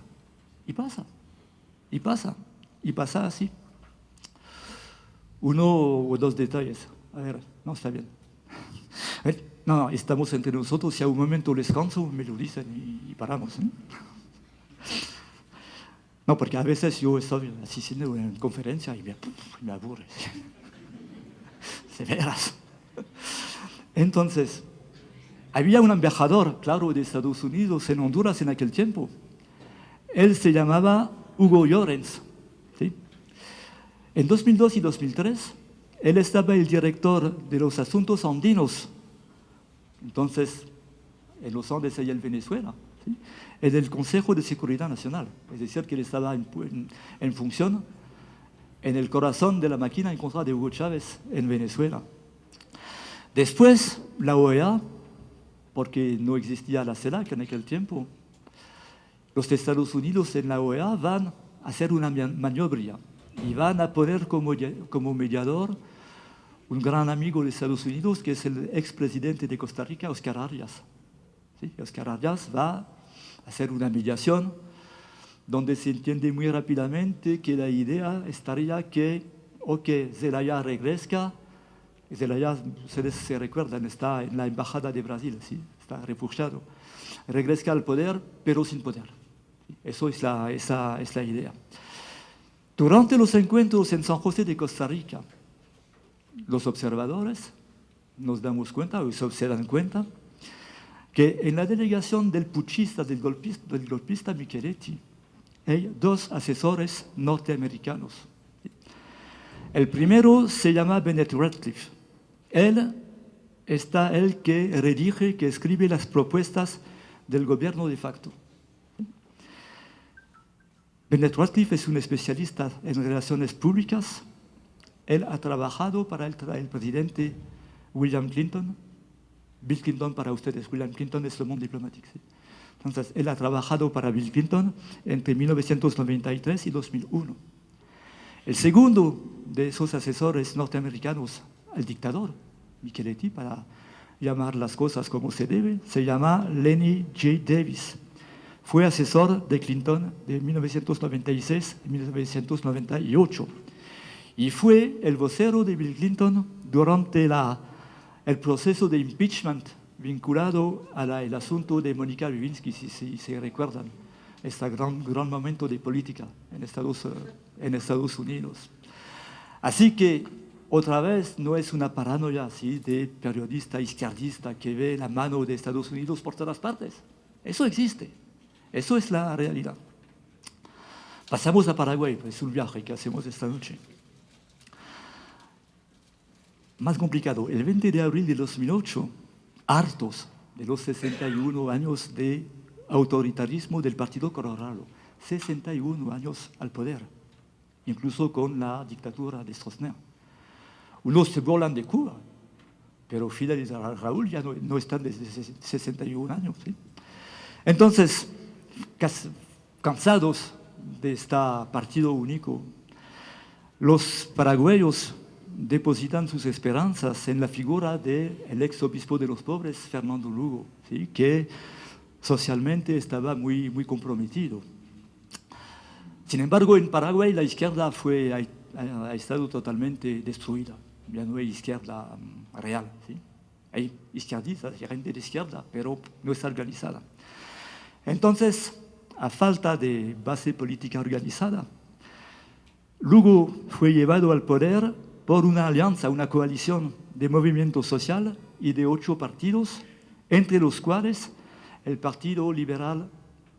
Y pasa, y pasa, y pasa así. Uno o dos detalles. A ver, no, está bien. No, estamos entre nosotros. Si a un momento les canso, me lo dicen y paramos. ¿Eh? No, porque a veces yo estoy asistiendo a una conferencia y me aburre. Se veras. Entonces, había un embajador, claro, de Estados Unidos en Honduras en aquel tiempo. Él se llamaba Hugo Llorens. ¿Sí? En 2002 y 2003, él estaba el director de los asuntos andinos. Entonces, en los Andes y en Venezuela. ¿Sí? En el Consejo de Seguridad Nacional. Es decir, que él estaba en función en el corazón de la máquina en contra de Hugo Chávez en Venezuela. Después, la OEA, porque no existía la CELAC en aquel tiempo, los Estados Unidos en la OEA van a hacer una maniobra y van a poner como mediador un gran amigo de Estados Unidos, que es el expresidente de Costa Rica, Oscar Arias. ¿Sí? Oscar Arias va a hacer una mediación donde se entiende muy rápidamente que la idea estaría que, Zelaya regresa. Zelaya, ustedes se recuerdan, está en la embajada de Brasil, ¿sí? Está refugiado. Regresa al poder, pero sin poder. Esa es la idea. Durante los encuentros en San José de Costa Rica, los observadores nos damos cuenta, o se dan cuenta, que en la delegación del puchista, del golpista Micheletti, hay dos asesores norteamericanos. El primero se llama Bennett Ratcliffe. Él está el que redige, que escribe las propuestas del gobierno de facto. Bennett Ratcliffe es un especialista en relaciones públicas. Él ha trabajado para el presidente William Clinton. Bill Clinton para ustedes, William Clinton es el mundo diplomático. ¿Sí? Entonces, él ha trabajado para Bill Clinton entre 1993 y 2001. El segundo de esos asesores norteamericanos al dictador, Micheletti, para llamar las cosas como se debe, se llama Lenny J. Davis. Fue asesor de Clinton de 1996 a 1998 y fue el vocero de Bill Clinton durante el proceso de impeachment vinculado al asunto de Mónica Lewinsky, si se recuerdan, este gran momento de política en Estados Unidos. Así que, otra vez, no es una paranoia así de periodista izquierdista que ve la mano de Estados Unidos por todas partes. Eso existe. Eso es la realidad. Pasamos a Paraguay, es un viaje que hacemos esta noche. Más complicado, el 20 de abril de 2008, hartos de los 61 años de autoritarismo del Partido Colorado, 61 años al poder, incluso con la dictadura de Stroessner. Unos se burlan de Cuba, pero Fidel y Raúl ya no están desde 61 años. ¿Sí? Entonces, cansados de este partido único, los paraguayos depositan sus esperanzas en la figura del ex obispo de los pobres, Fernando Lugo, ¿sí? Que socialmente estaba muy comprometido. Sin embargo, en Paraguay la izquierda ha estado totalmente destruida. Ya no hay izquierda real. ¿Sí? Hay izquierdistas, hay gente de izquierda, pero no está organizada. Entonces, a falta de base política organizada, Lugo fue llevado al poder por una alianza, una coalición de movimiento social y de 8 partidos, entre los cuales el Partido Liberal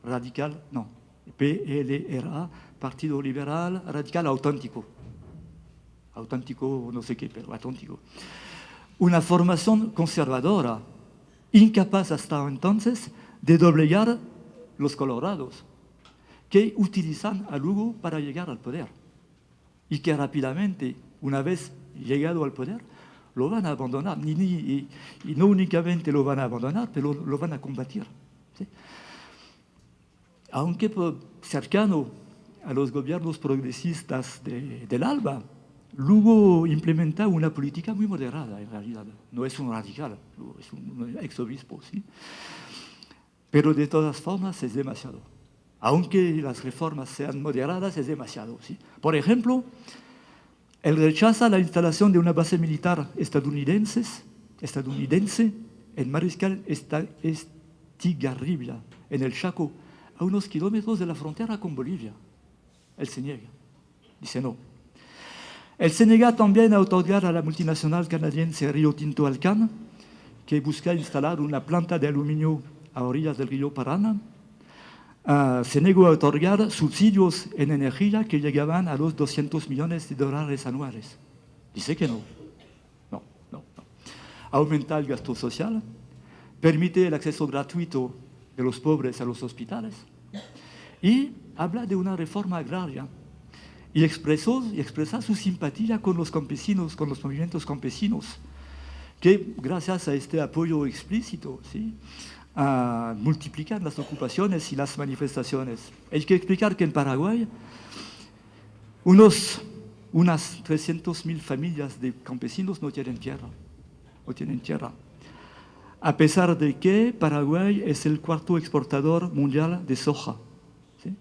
Radical, no, PLRA, Partido Liberal Radical Auténtico. Auténtico, no sé qué, pero auténtico. Una formación conservadora, incapaz hasta entonces de doblegar los colorados, que utilizan a Lugo para llegar al poder. Y que rápidamente, una vez llegado al poder, lo van a abandonar. Y no únicamente lo van a abandonar, pero lo van a combatir. ¿Sí? Aunque cercano a los gobiernos progresistas del ALBA, Lugo implementa una política muy moderada, en realidad. No es un radical, es un exobispo, ¿sí? Pero de todas formas es demasiado. Aunque las reformas sean moderadas, es demasiado, ¿sí? Por ejemplo, él rechaza la instalación de una base militar estadounidense en Mariscal Estigarribia, en el Chaco, a unos kilómetros de la frontera con Bolivia. Él se niega, dice no. Él se niega también a otorgar a la multinacional canadiense Rio Tinto Alcan, que busca instalar una planta de aluminio a orillas del río Paraná. Se negó a otorgar subsidios en energía que llegaban a los $200 millones anuales. Dice que no. No. Aumenta el gasto social, permite el acceso gratuito de los pobres a los hospitales y habla de una reforma agraria y expresa su simpatía con los campesinos, con los movimientos campesinos, que gracias a este apoyo explícito, ¿sí?, multiplican las ocupaciones y las manifestaciones. Hay que explicar que en Paraguay unas 300.000 familias de campesinos no tienen tierra. A pesar de que Paraguay es el 4º exportador mundial de soja, ¿sí?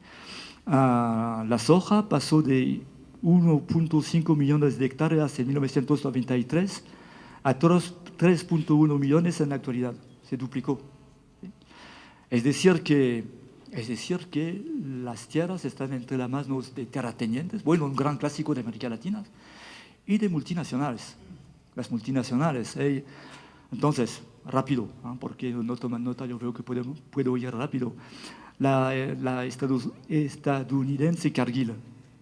La soja pasó de 1.5 millones de hectáreas en 1993 a 3.1 millones en la actualidad. Se duplicó. Es decir que las tierras están entre las manos de terratenientes, bueno, un gran clásico de América Latina, y de multinacionales. Las multinacionales. Entonces, rápido, porque no toman nota, yo creo que puedo ir rápido. La estadounidense Cargill,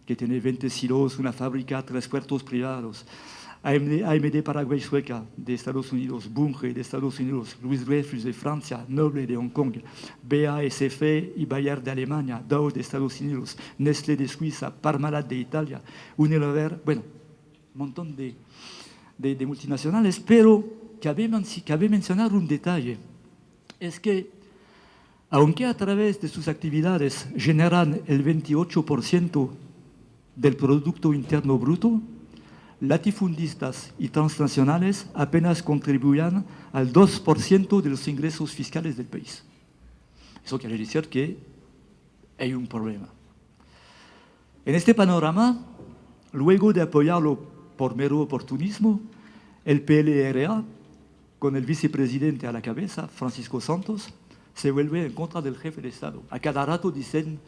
que tiene 20 silos, una fábrica, 3 puertos privados. AMD Paraguay Sueca de Estados Unidos, Bunge de Estados Unidos, Louis Dreyfus de Francia, Noble de Hong Kong, BASF y Bayer de Alemania, Dow de Estados Unidos, Nestlé de Suiza, Parmalat de Italia, Unilever, bueno, un montón de multinacionales, pero cabe mencionar un detalle, es que aunque a través de sus actividades generan el 28% del Producto Interno Bruto, latifundistas y transnacionales apenas contribuían al 2% de los ingresos fiscales del país. Eso quiere decir que hay un problema. En este panorama, luego de apoyarlo por mero oportunismo, el PLRA, con el vicepresidente a la cabeza, Francisco Santos, se vuelve en contra del jefe de Estado. A cada rato dicen: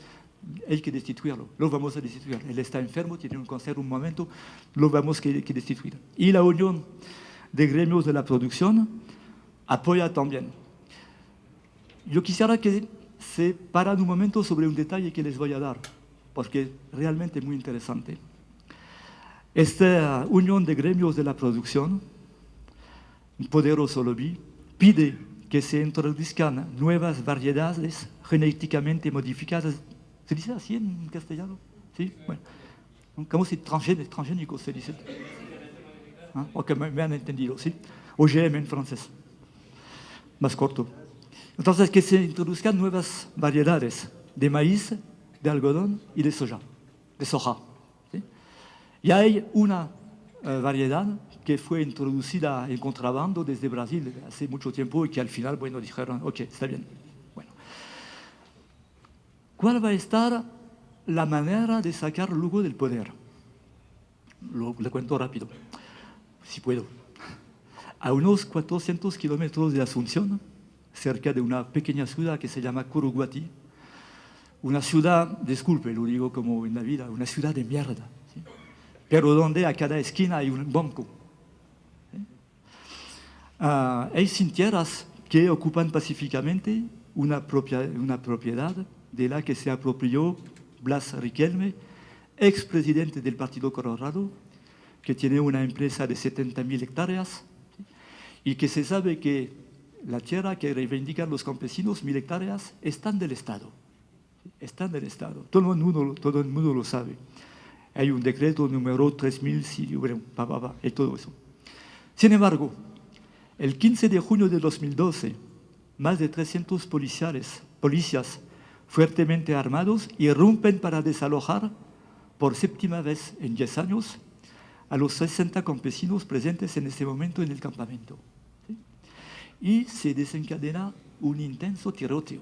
hay que destituirlo, lo vamos a destituir. Él está enfermo, tiene un cáncer un momento, lo vamos que destituir. Y la Unión de Gremios de la Producción apoya también. Yo quisiera que se paran un momento sobre un detalle que les voy a dar, porque es realmente muy interesante. Esta Unión de Gremios de la Producción, un poderoso lobby, pide que se introduzcan nuevas variedades genéticamente modificadas. ¿Se dice así en castellano? ¿Sí? Bueno. ¿Cómo se dice? Transgénicos se dice. Ok, me han entendido, ¿sí? OGM en francés. Más corto. Entonces, que se introduzcan nuevas variedades de maíz, de algodón y de soja. ¿Sí? Y hay una variedad que fue introducida en contrabando desde Brasil hace mucho tiempo y que al final, bueno, dijeron, ok, está bien. ¿Cuál va a estar la manera de sacar Lugo del poder? Le cuento rápido, si puedo. A unos 400 kilómetros de Asunción, cerca de una pequeña ciudad que se llama Curuguati, una ciudad, disculpe, lo digo como en la vida, una ciudad de mierda, ¿sí? Pero donde a cada esquina hay un banco. ¿Sí? Hay sin tierras que ocupan pacíficamente una propiedad de la que se apropió Blas Riquelme, expresidente del Partido Colorado, que tiene una empresa de 70.000 hectáreas, ¿sí? Y que se sabe que la tierra que reivindican los campesinos, 1.000 hectáreas, están del Estado. Están del Estado. Todo el mundo lo sabe. Hay un decreto número 3.000, sí, bueno, y todo eso. Sin embargo, el 15 de junio de 2012, más de 300 policías fuertemente armados irrumpen para desalojar por séptima vez en 10 años a los 60 campesinos presentes en ese momento en el campamento. ¿Sí? Y se desencadena un intenso tiroteo,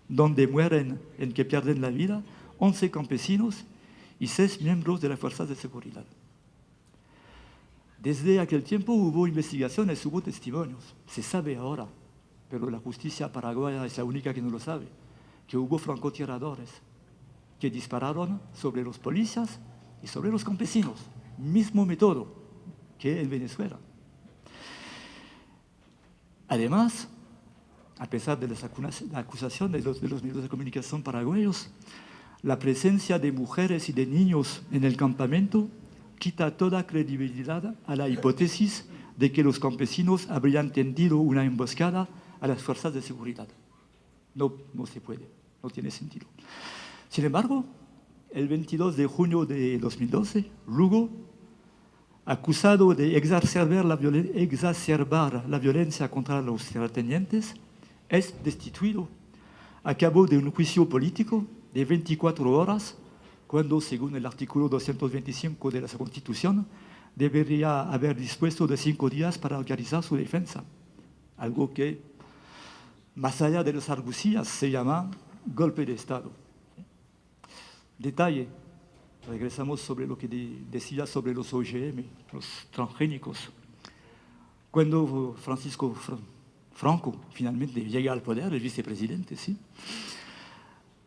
donde mueren, en que pierden la vida, 11 campesinos y 6 miembros de las fuerzas de seguridad. Desde aquel tiempo hubo investigaciones, hubo testimonios, se sabe ahora, pero la justicia paraguaya es la única que no lo sabe, que hubo francotiradores que dispararon sobre los policías y sobre los campesinos, mismo método que en Venezuela. Además, a pesar de la acusación de los medios de comunicación paraguayos, la presencia de mujeres y de niños en el campamento quita toda credibilidad a la hipótesis de que los campesinos habrían tendido una emboscada a las fuerzas de seguridad. No se puede, no tiene sentido. Sin embargo, el 22 de junio de 2012, Lugo, acusado de exacerbar la violencia contra los terratenientes, es destituido a cabo de un juicio político de 24 horas, cuando, según el artículo 225 de la Constitución, debería haber dispuesto de 5 días para organizar su defensa. Algo que, más allá de las argucias, se llama golpe de Estado. Detalle, regresamos sobre lo que decía sobre los OGM, los transgénicos. Cuando Franco finalmente llega al poder, el vicepresidente, ¿sí?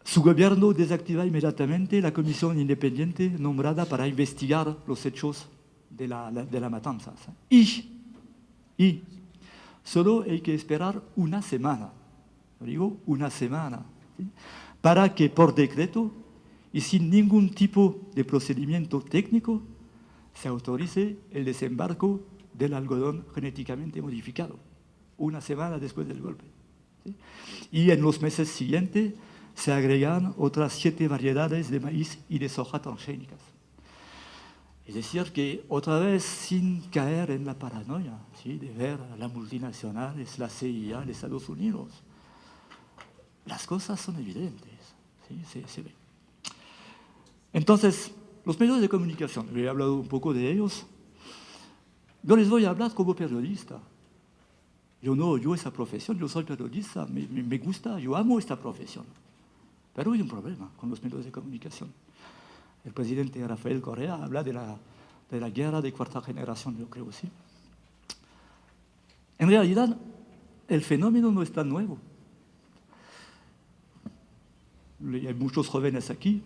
Su gobierno desactiva inmediatamente la comisión independiente nombrada para investigar los hechos de la matanza. Y solo hay que esperar una semana, digo una semana, ¿sí? Para que por decreto y sin ningún tipo de procedimiento técnico se autorice el desembarco del algodón genéticamente modificado, una semana después del golpe. ¿Sí? Y en los meses siguientes se agregan otras 7 variedades de maíz y de soja transgénicas. Es decir, que otra vez sin caer en la paranoia, ¿sí? De ver a las multinacionales, la CIA, los Estados Unidos. Las cosas son evidentes, ¿sí? Se ve. Entonces, los medios de comunicación, he hablado un poco de ellos. Yo les voy a hablar como periodista. Yo no odio esa profesión, yo soy periodista, me gusta, yo amo esta profesión. Pero hay un problema con los medios de comunicación. El presidente Rafael Correa habla de la guerra de cuarta generación, yo creo, ¿sí? En realidad, el fenómeno no es tan nuevo. Hay muchos jóvenes aquí,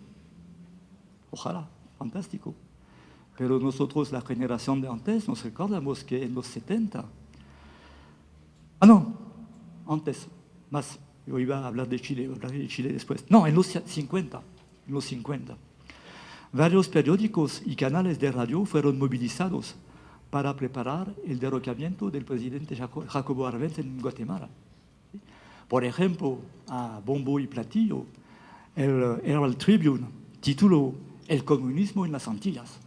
ojalá, fantástico. Pero nosotros, la generación de antes, nos recordamos que en los 70, antes, más, yo iba a hablar de Chile, hablaré de Chile después. No, en los 50, varios periódicos y canales de radio fueron movilizados para preparar el derrocamiento del presidente Jacobo Arbenz en Guatemala. Por ejemplo, a bombo y platillo, el Herald Tribune tituló El comunismo en las Antillas.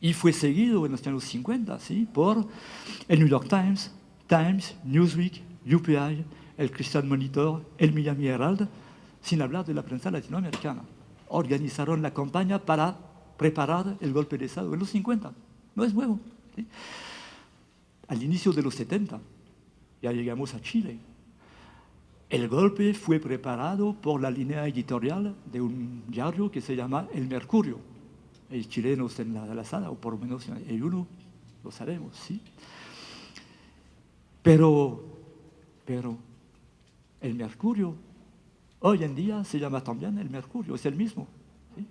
Y fue seguido en los años 50, ¿sí? Por el New York Times, Newsweek, UPI, el Christian Monitor, el Miami Herald, sin hablar de la prensa latinoamericana. Organizaron la campaña para preparar el golpe de Estado en los 50. No es nuevo, ¿sí? Al inicio de los 70, ya llegamos a Chile. El golpe fue preparado por la línea editorial de un diario que se llama El Mercurio. Hay chilenos en la sala, o por lo menos hay uno, lo sabemos, ¿sí? Pero el Mercurio Hoy en día se llama también el Mercurio, es el mismo. ¿Sí?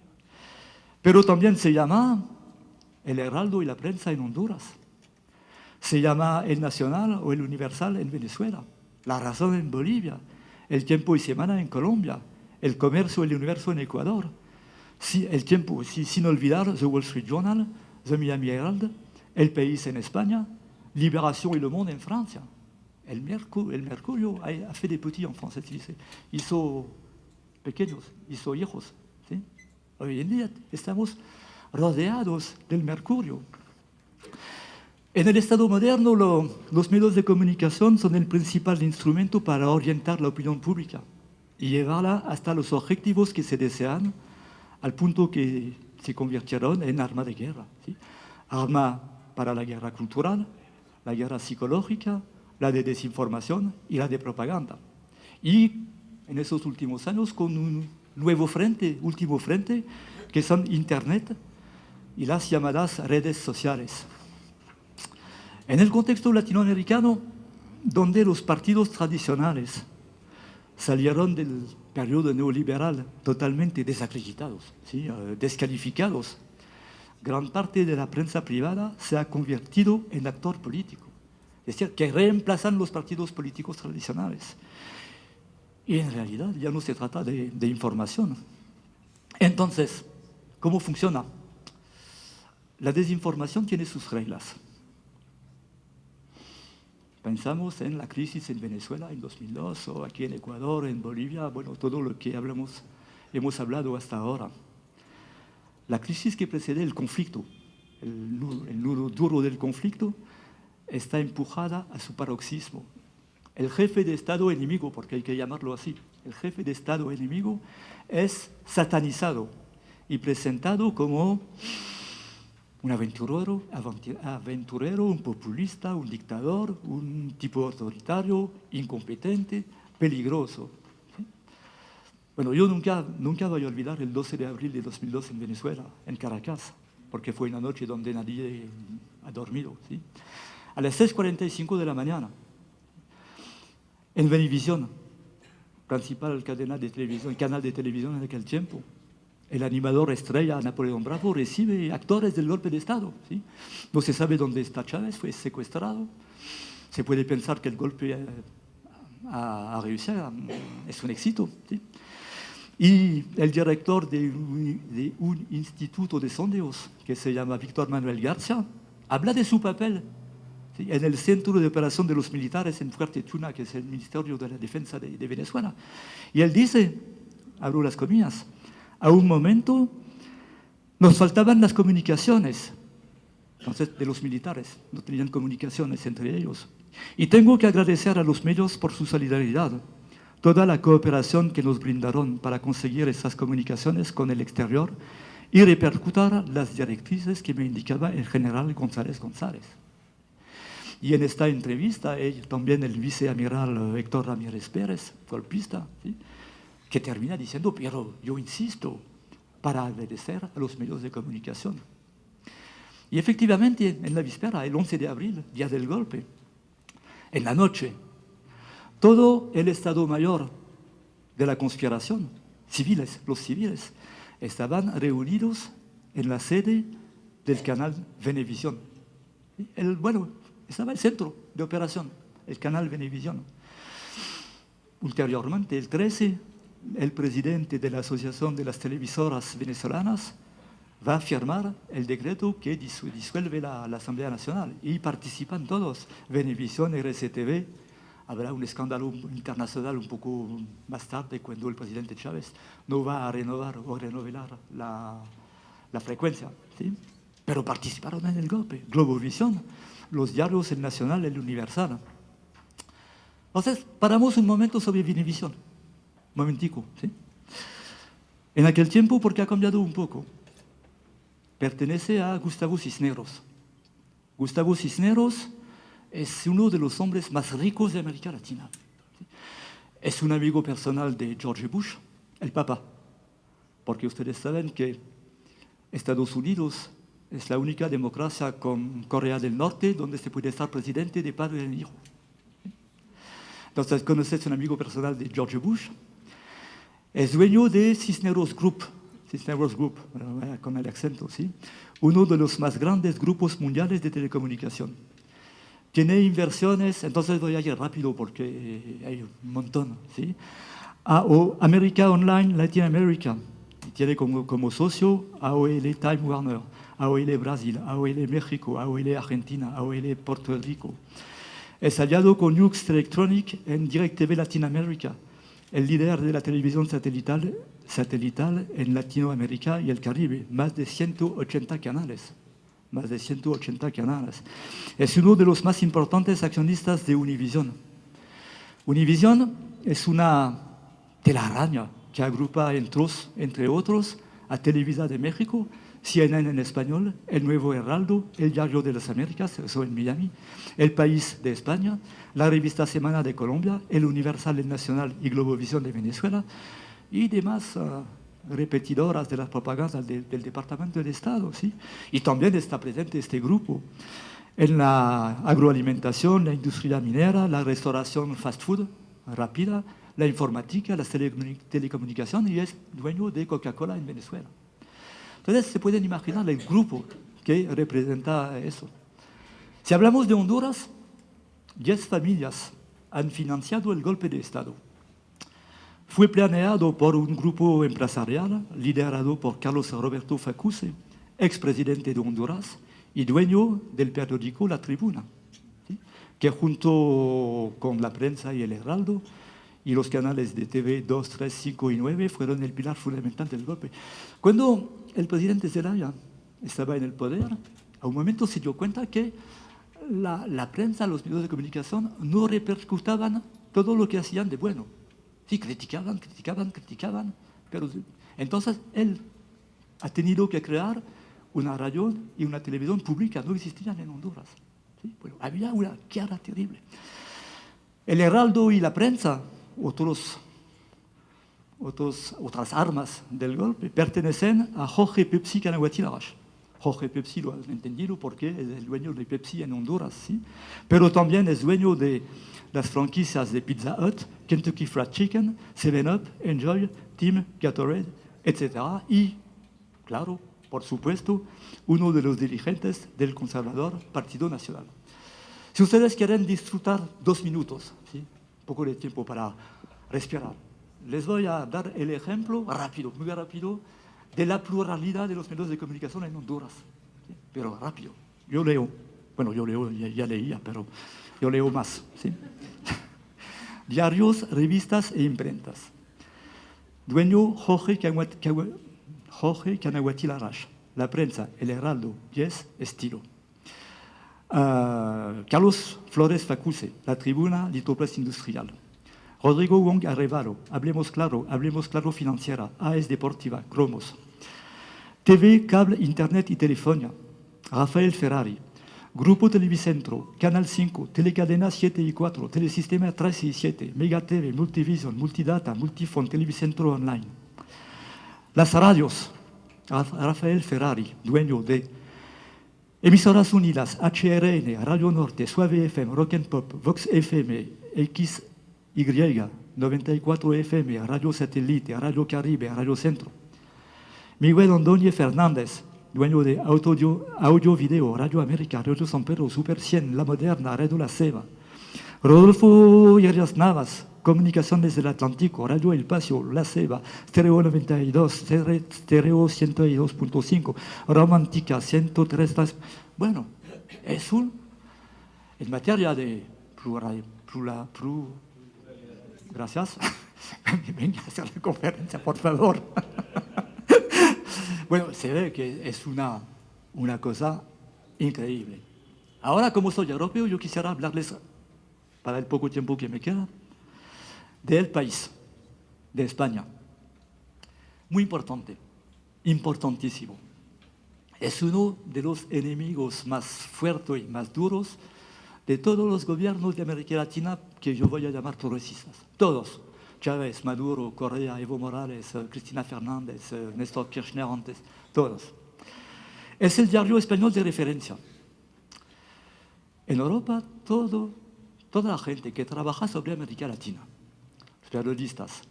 Pero también se llama el Heraldo y la Prensa en Honduras. Se llama el Nacional o el Universal en Venezuela, La Razón en Bolivia, El Tiempo y Semana en Colombia, El Comercio y el Universo en Ecuador, El Tiempo, sin olvidar The Wall Street Journal, The Miami Herald, El País en España, Libération y Le Monde en Francia. El Mercurio ha fait des petits en France, hizo pequeños, hizo hijos. ¿Sí? Hoy en día estamos rodeados del Mercurio. En el Estado moderno, los medios de comunicación son el principal instrumento para orientar la opinión pública y llevarla hasta los objetivos que se desean, al punto que se convirtieron en arma de guerra. ¿Sí? Arma para la guerra cultural, la guerra psicológica, la de desinformación y la de propaganda. Y en esos últimos años con un último frente, que son Internet y las llamadas redes sociales. En el contexto latinoamericano, donde los partidos tradicionales salieron del periodo neoliberal totalmente desacreditados, ¿sí? Descalificados, gran parte de la prensa privada se ha convertido en actor político, es decir, que reemplazan los partidos políticos tradicionales. Y en realidad ya no se trata de información. Entonces, ¿cómo funciona? La desinformación tiene sus reglas. Pensamos en la crisis en Venezuela en 2002, o aquí en Ecuador, en Bolivia, bueno, todo lo que hemos hablado hasta ahora. La crisis que precede el conflicto, el nudo duro del conflicto, está empujada a su paroxismo. El jefe de Estado enemigo, porque hay que llamarlo así, el jefe de Estado enemigo es satanizado y presentado como un aventurero, un populista, un dictador, un tipo autoritario, incompetente, peligroso. ¿Sí? Bueno, yo nunca voy a olvidar el 12 de abril de 2002 en Venezuela, en Caracas, porque fue una noche donde nadie ha dormido. ¿Sí? A las 6:45 de la mañana, en Venevisión, principal canal de televisión en aquel tiempo, el animador estrella Napoleón Bravo recibe actores del golpe de Estado. ¿Sí? No se sabe dónde está Chávez, fue secuestrado. Se puede pensar que el golpe a reusir, es un éxito. ¿Sí? Y el director de un instituto de sondeos, que se llama Víctor Manuel García, habla de su papel, ¿sí? En el centro de operación de los militares en Fuerte Tuna, que es el Ministerio de la Defensa de Venezuela. Y él dice, abro las comillas, a un momento nos faltaban las comunicaciones. Entonces, de los militares, no tenían comunicaciones entre ellos. Y tengo que agradecer a los medios por su solidaridad, toda la cooperación que nos brindaron para conseguir esas comunicaciones con el exterior y repercutir las directrices que me indicaba el general González González. Y en esta entrevista, también el viceamiral Héctor Ramírez Pérez, golpista, ¿sí? Que termina diciendo, pero yo insisto, para agradecer a los medios de comunicación. Y efectivamente, en la víspera, el 11 de abril, día del golpe, en la noche, todo el Estado Mayor de la conspiración, los civiles, estaban reunidos en la sede del canal Venevisión. Estaba el centro de operación, el canal Venevisión. Ulteriormente, el 13, el presidente de la Asociación de las Televisoras Venezolanas va a firmar el decreto que disuelve la Asamblea Nacional y participan todos, Venevisión, RCTV. Habrá un escándalo internacional un poco más tarde cuando el presidente Chávez no va a renovar o renovar la frecuencia, ¿sí? Pero participaron en el golpe. Globovisión, los diarios El Nacional, El Universal. Entonces, paramos un momento sobre Venevisión. Momentico, ¿sí? En aquel tiempo, porque ha cambiado un poco, pertenece a Gustavo Cisneros. Gustavo Cisneros es uno de los hombres más ricos de América Latina. ¿Sí? Es un amigo personal de George Bush, el Papa, porque ustedes saben que Estados Unidos es la única democracia con Corea del Norte donde se puede estar presidente de padre en hijo. Entonces, conoces un amigo personal de George Bush. Es dueño de Cisneros Group, con el acento, ¿sí? Uno de los más grandes grupos mundiales de telecomunicación. Tiene inversiones, entonces voy a ir rápido porque hay un montón, ¿sí? América Online Latin America, tiene como socio AOL Time Warner, AOL Brasil, AOL México, AOL Argentina, AOL Puerto Rico. Es aliado con Hughes Electronic en DirecTV Latinoamérica, el líder de la televisión satelital en Latinoamérica y el Caribe, más de 180 canales. Más de 180 canales. Es uno de los más importantes accionistas de Univision. Univision es una telaraña que agrupa entre otros a Televisa de México, CNN en español, El Nuevo Heraldo, El Diario de las Américas, eso en Miami, El País de España, la revista Semana de Colombia, El Universal, El Nacional y Globovisión de Venezuela y demás repetidoras de las propagandas del Departamento del Estado, ¿sí? Y también está presente este grupo en la agroalimentación, la industria minera, la restauración fast food rápida, la informática, las telecomunicaciones y es dueño de Coca-Cola en Venezuela. Entonces se pueden imaginar el grupo que representa eso. Si hablamos de Honduras, 10 familias han financiado el golpe de Estado. Fue planeado por un grupo empresarial liderado por Carlos Roberto Facuse, expresidente de Honduras y dueño del periódico La Tribuna, ¿sí? Que junto con la prensa y el Heraldo y los canales de TV 2, 3, 5 y 9 fueron el pilar fundamental del golpe. Cuando el presidente Zelaya estaba en el poder, a un momento se dio cuenta que la prensa, los medios de comunicación no repercutaban todo lo que hacían de bueno. Sí, criticaban, pero entonces él ha tenido que crear una radio y una televisión pública, no existían en Honduras. ¿Sí? Bueno, había una guerra terrible. El Heraldo y la prensa, otras armas del golpe, pertenecen a Jorge Pepsi Canaguatl Larache. Jorge Pepsi lo han entendido porque es el dueño de Pepsi en Honduras, ¿sí? Pero también es dueño de las franquicias de Pizza Hut, Kentucky Fried Chicken, 7-Up, Enjoy, Team, Gatorade, etc. Y, claro, por supuesto, uno de los dirigentes del conservador Partido Nacional. Si ustedes quieren disfrutar 2 minutos, ¿sí? Un poco de tiempo para respirar, les voy a dar el ejemplo rápido, muy rápido, de la pluralidad de los medios de comunicación en Honduras. ¿Sí? Pero rápido. Yo leo, ya leía, pero yo leo más. ¿Sí? Diarios, revistas e imprentas. Dueño Jorge Canaguatl Larache. La prensa, El Heraldo, Yes, Estilo. Carlos Flores Facuse, La Tribuna, Litoplast Industrial. Rodrigo Wong Arevalo, Hablemos Claro Financiera, AES Deportiva, Cromos. TV, Cable, Internet y Telefonía, Rafael Ferrari. Grupo Televicentro, Canal 5, Telecadena 7 y 4, Telesistema 3 y 7, Mega TV, Multivision, Multidata, Multifon, Televicentro Online. Las radios, Rafael Ferrari, dueño de Emisoras Unidas, HRN, Radio Norte, Suave FM, Rock and Pop, Vox FM, XY, 94 FM, Radio Satélite, Radio Caribe, Radio Centro. Miguel Ordóñez Fernández, dueño de Audio Video, Radio América, Radio San Pedro, Super 100, La Moderna, Radio La Ceba. Rodolfo Arias Navas, Comunicaciones del Atlántico, Radio El Paseo, La Ceba, Stereo 92, Stereo 102.5, Romántica 103. Bueno, es en materia de gracias. Venga a hacer la conferencia, por favor. Bueno, se ve que es una cosa increíble. Ahora, como soy europeo, yo quisiera hablarles, para el poco tiempo que me queda, del país, de España. Muy importante, importantísimo. Es uno de los enemigos más fuertes y más duros de todos los gobiernos de América Latina que yo voy a llamar progresistas. Todos. Chávez, Maduro, Correa, Evo Morales, Cristina Fernández, Néstor Kirchner antes, todos. Es el diario español de referencia. En Europa, toda la gente que trabaja sobre América Latina, los periodistas,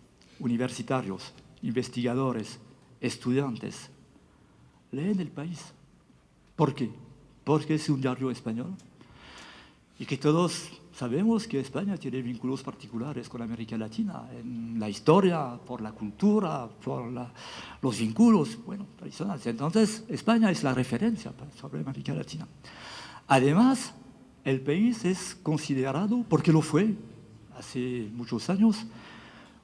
universitarios, investigadores, estudiantes, leen El País. ¿Por qué? Porque es un diario español y que todos sabemos que España tiene vínculos particulares con América Latina, en la historia, por la cultura, por los vínculos, bueno, tradicionales. Entonces, España es la referencia sobre América Latina. Además, El País es considerado, porque lo fue hace muchos años,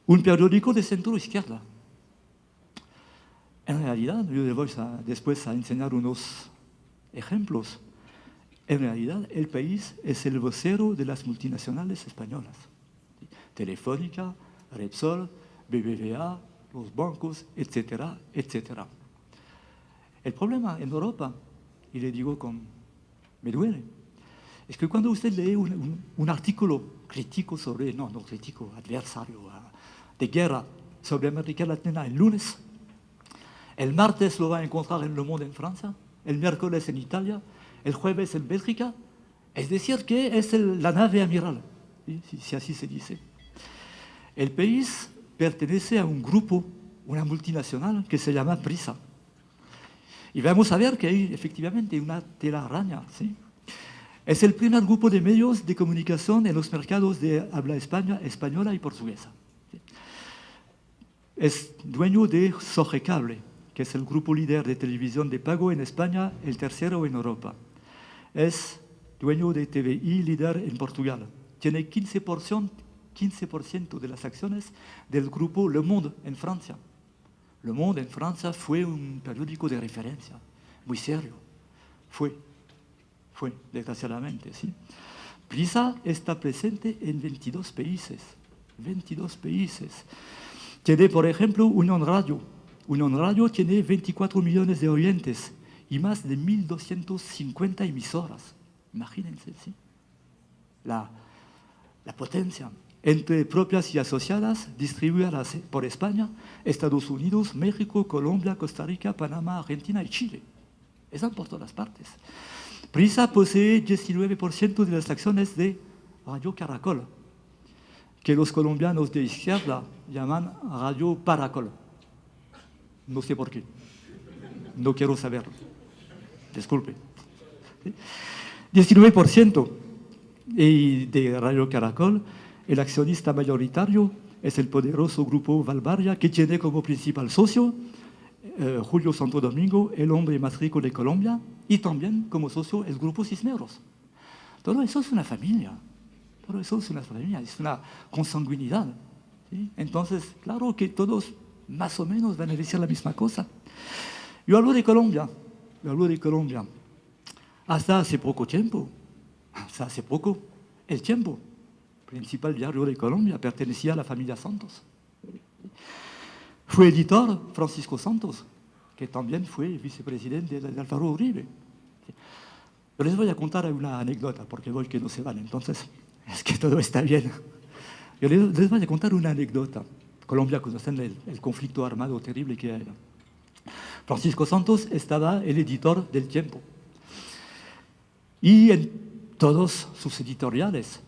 un periódico de centro izquierda. En realidad, yo les voy después a enseñar unos ejemplos. En realidad, El País es el vocero de las multinacionales españolas. Telefónica, Repsol, BBVA, los bancos, etcétera, etcétera. El problema en Europa, y le digo me duele, es que cuando usted lee un artículo crítico sobre, no crítico, adversario, de guerra sobre América Latina el lunes, el martes lo va a encontrar en Le Monde en Francia, el miércoles en Italia, el jueves en Bélgica, es decir, que es la nave amiral, ¿sí? Si así se dice. El País pertenece a un grupo, una multinacional que se llama Prisa. Y vamos a ver que hay efectivamente una telaraña, ¿sí? Es el primer grupo de medios de comunicación en los mercados de habla española y portuguesa. Es dueño de Sogecable, que es el grupo líder de televisión de pago en España, el tercero en Europa. Es dueño de TVI, líder en Portugal. Tiene 15% de las acciones del grupo Le Monde en Francia. Le Monde en Francia fue un periódico de referencia, muy serio. Fue, desgraciadamente, ¿sí? Prisa está presente en 22 países. 22 países. Tiene, por ejemplo, Unión Radio. Unión Radio tiene 24 millones de oyentes y más de 1.250 emisoras. Imagínense, ¿sí? La potencia. Entre propias y asociadas, distribuidas por España, Estados Unidos, México, Colombia, Costa Rica, Panamá, Argentina y Chile. Están por todas partes. Prisa posee 19% de las acciones de Radio Caracol, que los colombianos de izquierda llaman Radio Paracol. No sé por qué. No quiero saberlo. Disculpe. 19% de Radio Caracol. El accionista mayoritario es el poderoso grupo Valvaria, que tiene como principal socio Julio Santo Domingo, el hombre más rico de Colombia, y también como socio el grupo Cisneros. Todo eso es una familia. Todo eso es una familia, es una consanguinidad, ¿sí? Entonces, claro que todos más o menos van a decir la misma cosa. Yo hablo de Colombia. Hasta hace poco tiempo, El Tiempo, principal diario de Colombia, pertenecía a la familia Santos. Fue editor Francisco Santos, que también fue vicepresidente de Álvaro Uribe. Yo les voy a contar una anécdota, porque voy que no se van, entonces es que todo está bien. Yo les voy a contar una anécdota. Colombia, conocen el conflicto armado terrible que hay. Francisco Santos estaba el editor del Tiempo. Y en todos sus editoriales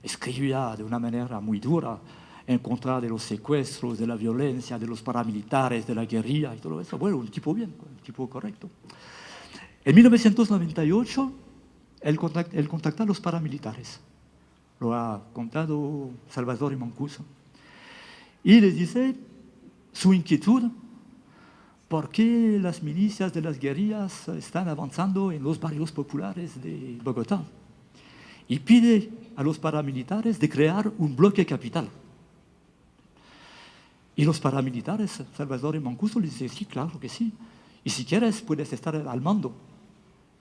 escribía de una manera muy dura en contra de los secuestros, de la violencia, de los paramilitares, de la guerrilla y todo eso. Bueno, un tipo bien, un tipo correcto. En 1998, él contacta a los paramilitares. Lo ha contado Salvador Mancuso. Y les dice su inquietud, ¿por qué las milicias de las guerrillas están avanzando en los barrios populares de Bogotá? Y pide a los paramilitares de crear un bloque capital. Y los paramilitares, Salvador y Mancuso, les dicen, sí, claro que sí. Y si quieres, puedes estar al mando.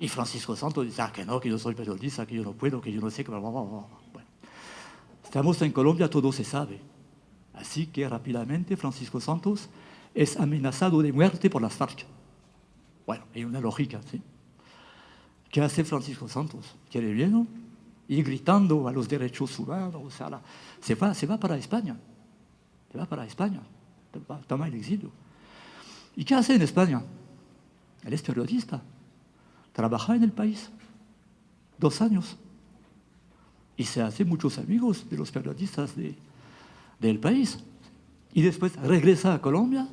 Y Francisco Santos dice, que no, que yo soy periodista, que yo no puedo, que yo no sé, que bla, bla, bla. Bueno, estamos en Colombia, todo se sabe. Así que rápidamente Francisco Santos es amenazado de muerte por las FARC. Bueno, hay una lógica, ¿sí? ¿Qué hace Francisco Santos? ¿Quiere bien? Y gritando a los derechos humanos, o sea, se va para España. Toma el exilio. ¿Y qué hace en España? Él es periodista. Trabaja en El País 2 años. Y se hace muchos amigos de los periodistas del País. y después regresa a Colombia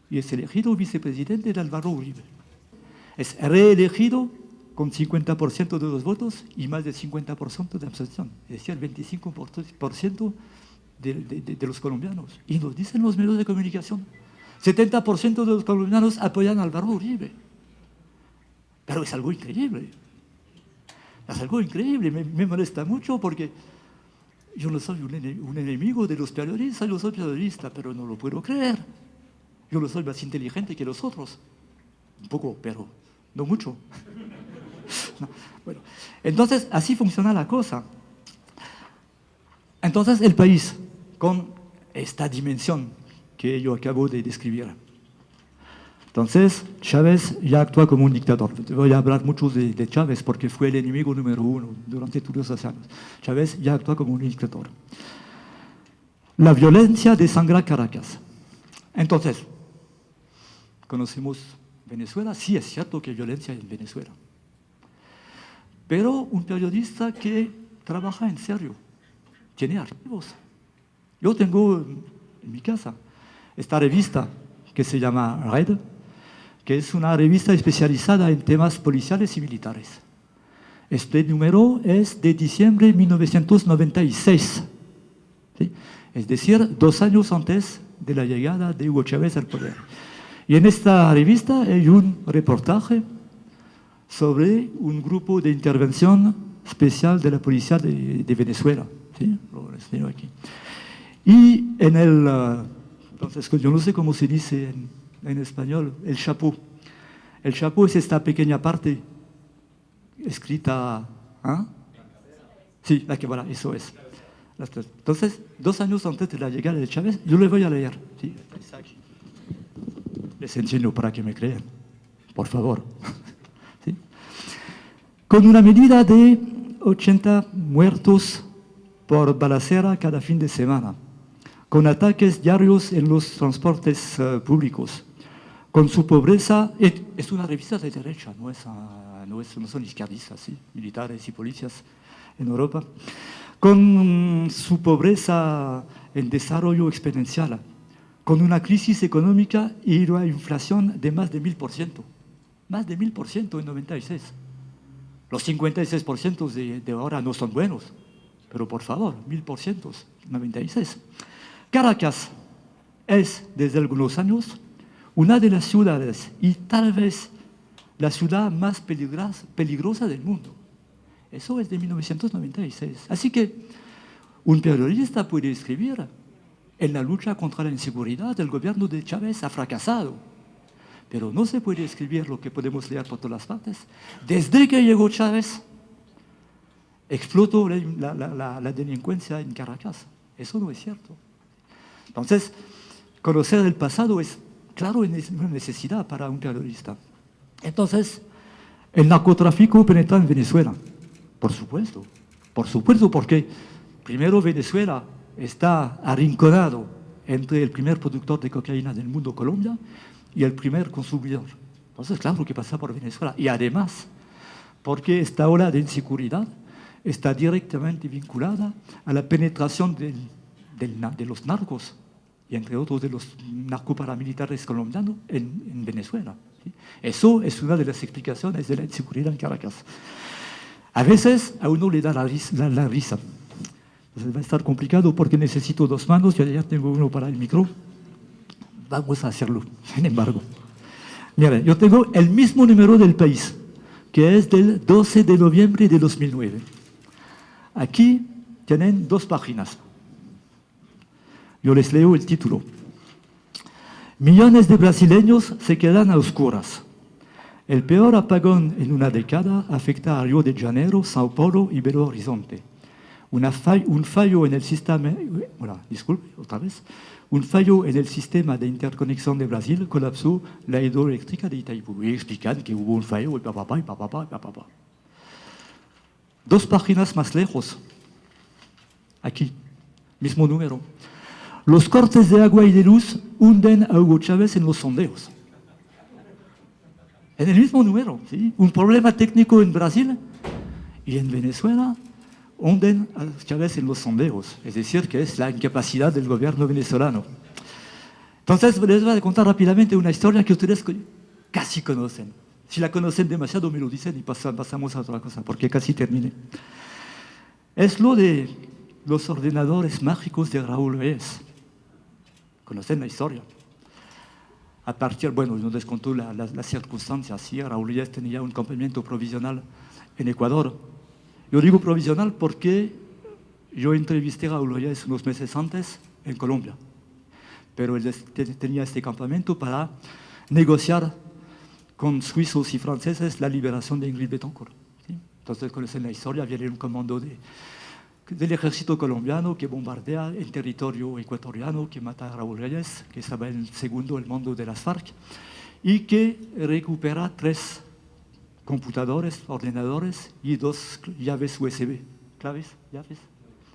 y es elegido vicepresidente de Álvaro Uribe. Es reelegido con 50% de los votos y más del 50% de abstención, es decir, el 25% de los colombianos. Y nos dicen los medios de comunicación, 70% de los colombianos apoyan a Álvaro Uribe. Pero es algo increíble. Es algo increíble, me molesta mucho porque yo no soy un enemigo de los periodistas, yo soy periodista, pero no lo puedo creer. Yo no soy más inteligente que los otros. Un poco, pero no mucho. No, bueno, entonces, así funciona la cosa. Entonces, el país, con esta dimensión que yo acabo de describir. Entonces, Chávez ya actúa como un dictador. Voy a hablar mucho de Chávez porque fue el enemigo número 1 durante todos esos años. Chávez ya actúa como un dictador. La violencia desangra Caracas. Entonces, ¿conocemos Venezuela? Sí, es cierto que hay violencia en Venezuela. Pero un periodista que trabaja en serio, tiene archivos. Yo tengo en mi casa esta revista que se llama Red, que es una revista especializada en temas policiales y militares. Este número es de diciembre de 1996, ¿sí? Es decir, 2 años antes de la llegada de Hugo Chávez al poder. Y en esta revista hay un reportaje sobre un grupo de intervención especial de la policía de Venezuela. ¿Sí? Lo enseño aquí. Y en el, entonces, yo no sé cómo se dice en español, el chapeau. El chapeau es esta pequeña parte escrita, ¿ah? Sí, la que voilà, eso es. Entonces, 2 años antes de la llegada de Chávez, yo le voy a leer. ¿Sí? Les enseño para que me crean, por favor. ¿Sí? Con una medida de 80 muertos por balacera cada fin de semana, con ataques diarios en los transportes públicos, con su pobreza, es una revista de derecha, no son izquierdistas, ¿sí? Militares y policías en Europa, con su pobreza en desarrollo exponencial, con una crisis económica y una inflación de más de 1000%, más de 1000% en 96. Los 56% de ahora no son buenos, pero por favor, 1000% en 96. Caracas es, desde algunos años, una de las ciudades y tal vez la ciudad más peligrosa del mundo. Eso es de 1996. Así que un periodista puede escribir: en la lucha contra la inseguridad, el gobierno de Chávez ha fracasado. Pero no se puede escribir lo que podemos leer por todas partes. Desde que llegó Chávez, explotó la delincuencia en Caracas. Eso no es cierto. Entonces, conocer el pasado es, claro, una necesidad para un periodista. Entonces, el narcotráfico penetra en Venezuela. Por supuesto, porque primero Venezuela está arrinconado entre el primer productor de cocaína del mundo, Colombia, y el primer consumidor. Entonces, claro que pasa por Venezuela. Y además, porque esta ola de inseguridad está directamente vinculada a la penetración de los narcos, y entre otros de los narcoparamilitares colombianos en Venezuela. ¿Sí? Eso es una de las explicaciones de la inseguridad en Caracas. A veces a uno le da la risa. Entonces va a estar complicado porque necesito 2 manos, yo ya tengo uno para el micro. Vamos a hacerlo, sin embargo. Mira, yo tengo el mismo número del país, que es del 12 de noviembre de 2009. Aquí tienen 2 páginas. Yo les leo el título. Millones de brasileños se quedan a oscuras. El peor apagón en una década afecta a Río de Janeiro, Sao Paulo y Belo Horizonte. Un fallo en el sistema, un fallo en el sistema de interconexión de Brasil colapsó la hidroeléctrica de Itaipú. Y explican que hubo un fallo, y papá. 2 páginas más lejos, aquí, mismo número. Los cortes de agua y de luz hunden a Hugo Chávez en los sondeos. En el mismo número, ¿sí? Un problema técnico en Brasil y en Venezuela hunden a Chávez en los sondeos. Es decir, que es la incapacidad del gobierno venezolano. Entonces les voy a contar rápidamente una historia que ustedes casi conocen. Si la conocen demasiado me lo dicen y pasamos a otra cosa, porque casi terminé. Es lo de los ordenadores mágicos de Raúl Reyes. Conocen la historia. A partir, bueno, no les contó las circunstancias. Sí, Raúl Reyes tenía un campamento provisional en Ecuador. Yo digo provisional porque yo entrevisté a Raúl Reyes unos meses antes en Colombia. Pero él tenía este campamento para negociar con suizos y franceses la liberación de Ingrid Betancourt. ¿Sí? Entonces conocen la historia, viene un comando del ejército colombiano que bombardea el territorio ecuatoriano, que mata a Raúl Reyes, que estaba en el mando de las FARC, y que recupera 3 computadores, ordenadores y 2 llaves USB.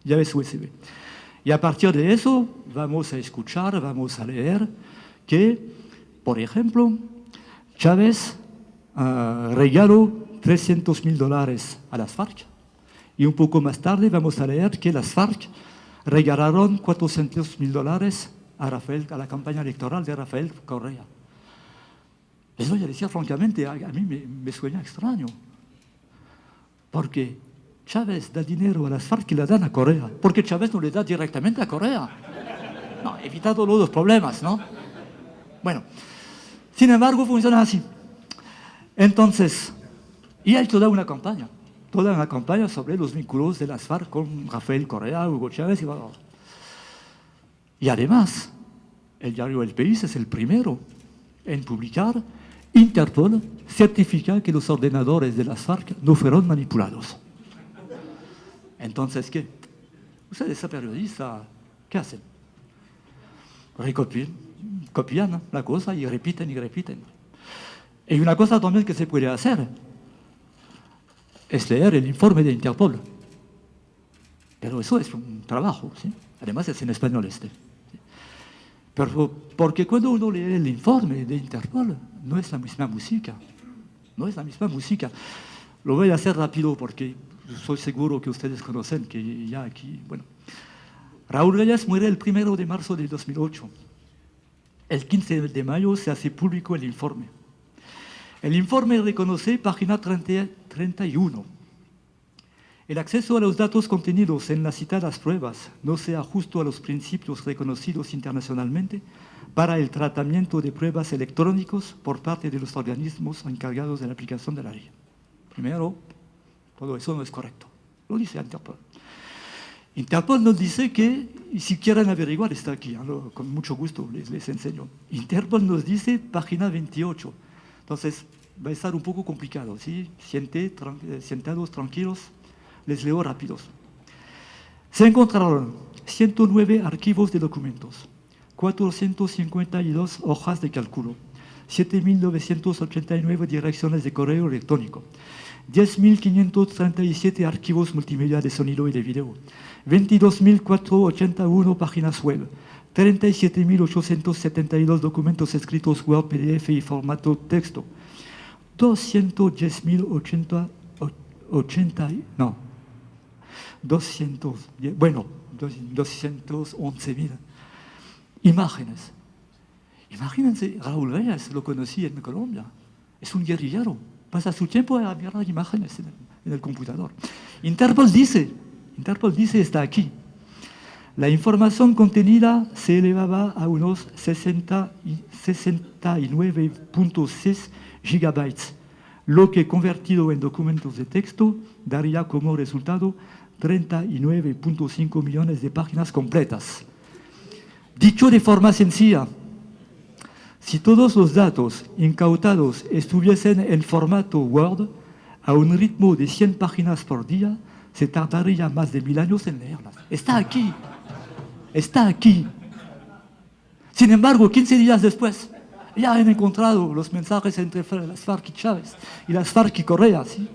Llaves USB. Y a partir de eso vamos a escuchar, vamos a leer que, por ejemplo, Chávez regaló $300.000 a las FARC y un poco más tarde vamos a leer que las FARC regalaron $400.000 a la campaña electoral de Rafael Correa. Les voy a decir francamente, a mí me suena extraño, porque Chávez da dinero a las FARC y le dan a Correa, porque Chávez no le da directamente a Correa. No, evitando los problemas, ¿no? Bueno, sin embargo, funciona así. Entonces, y hay toda una campaña sobre los vínculos de las FARC con Rafael Correa, Hugo Chávez y además, el diario El País es el primero en publicar. Interpol certifica que los ordenadores de las FARC no fueron manipulados. Entonces, ¿qué? Ustedes, esa periodista, ¿qué hacen? Copian la cosa y repiten y repiten. Y una cosa también que se puede hacer es leer el informe de Interpol. Pero eso es un trabajo, ¿sí? Además es en español ¿sí? Pero porque cuando uno lee el informe de Interpol, no es la misma música. No es la misma música. Lo voy a hacer rápido porque estoy seguro que ustedes conocen que ya aquí, bueno. Raúl Reyes muere el 1 de marzo de 2008. El 15 de mayo se hace público el informe. El informe reconoce, página 31. El acceso a los datos contenidos en las citadas pruebas no se ajusta a los principios reconocidos internacionalmente para el tratamiento de pruebas electrónicos por parte de los organismos encargados de la aplicación de la ley. Primero, todo eso no es correcto. Lo dice Interpol. Interpol nos dice que, y si quieren averiguar, está aquí, con mucho gusto les enseño. Interpol nos dice, página 28. Entonces, va a estar un poco complicado, ¿sí? Sentados, tranquilos, les leo rápidos. Se encontraron 109 archivos de documentos, 452 hojas de cálculo, 7.989 direcciones de correo electrónico, 10.537 archivos multimedia de sonido y de video, 22.481 páginas web, 37.872 documentos escritos Word, PDF y formato texto, 211.000 imágenes. Imagínense, Raúl Reyes lo conocí en Colombia, es un guerrillero, pasa su tiempo a mirar imágenes en el computador. Interpol dice, está aquí. La información contenida se elevaba a unos 69.6 gigabytes, lo que convertido en documentos de texto daría como resultado 39.5 millones de páginas completas. Dicho de forma sencilla, si todos los datos incautados estuviesen en formato Word, a un ritmo de 100 páginas por día, se tardaría más de 1000 años en leerlas. Está aquí. Sin embargo, 15 días después, ya han encontrado los mensajes entre las FARC y Chávez, y las FARC y Correa, ¿sí?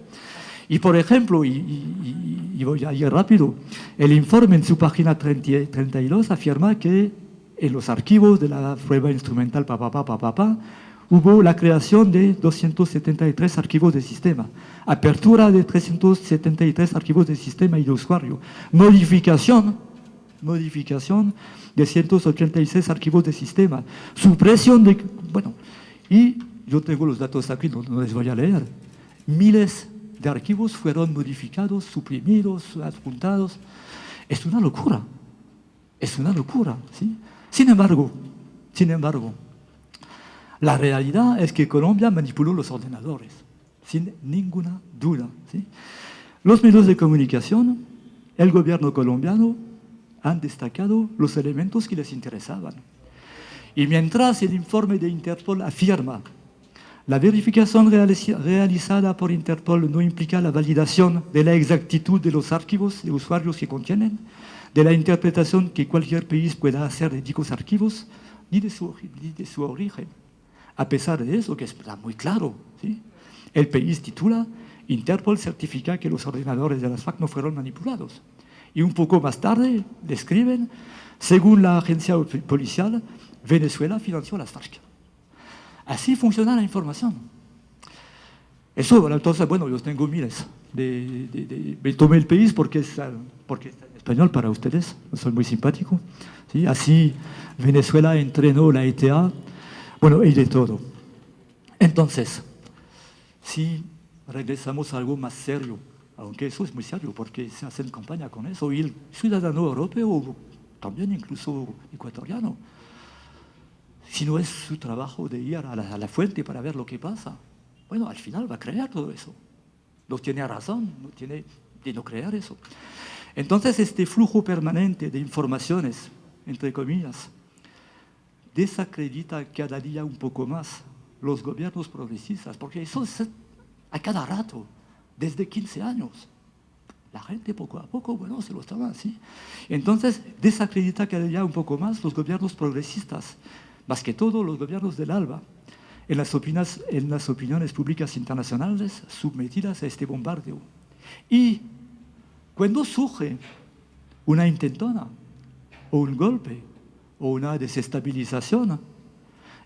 Y por ejemplo, y voy a ir rápido, el informe en su página 32 afirma que en los archivos de la prueba instrumental hubo la creación de 273 archivos de sistema, apertura de 373 archivos de sistema y de usuario, modificación modificación de 186 archivos de sistema, supresión de... Bueno, y yo tengo los datos aquí, no les voy a leer. Miles de archivos fueron modificados, suprimidos, adjuntados. Es una locura, ¿sí? Sin embargo, la realidad es que Colombia manipuló los ordenadores, sin ninguna duda, ¿sí? Los medios de comunicación, el gobierno colombiano, han destacado los elementos que les interesaban. Y mientras el informe de Interpol afirma la verificación realizada por Interpol no implica la validación de la exactitud de los archivos de usuarios que contienen, de la interpretación que cualquier país pueda hacer de dichos archivos, ni de su origen. A pesar de eso, que está muy claro, ¿sí? El país titula: Interpol certifica que los ordenadores de las FARC no fueron manipulados. Y un poco más tarde describen: según la agencia policial, Venezuela financió las FARC. Así funciona la información. Eso, bueno, entonces, bueno, yo tengo miles me tomé el país porque está en español para ustedes, soy muy simpático, ¿sí? Así Venezuela entrenó la ETA, bueno, y de todo. Entonces, si regresamos a algo más serio, aunque eso es muy serio porque se hace campaña con eso, y el ciudadano europeo, también incluso ecuatoriano, si no es su trabajo de ir a la fuente para ver lo que pasa, bueno, al final va a creer todo eso. No tiene razón, no tiene de no creer eso. Entonces, este flujo permanente de informaciones, entre comillas, desacredita cada día un poco más los gobiernos progresistas, porque eso es a cada rato, desde 15 años. La gente poco a poco, bueno, se lo toma así. Entonces, desacredita cada día un poco más los gobiernos progresistas, más que todo los gobiernos del ALBA, en las opiniones públicas internacionales sometidas a este bombardeo. Y cuando surge una intentona, o un golpe, o una desestabilización,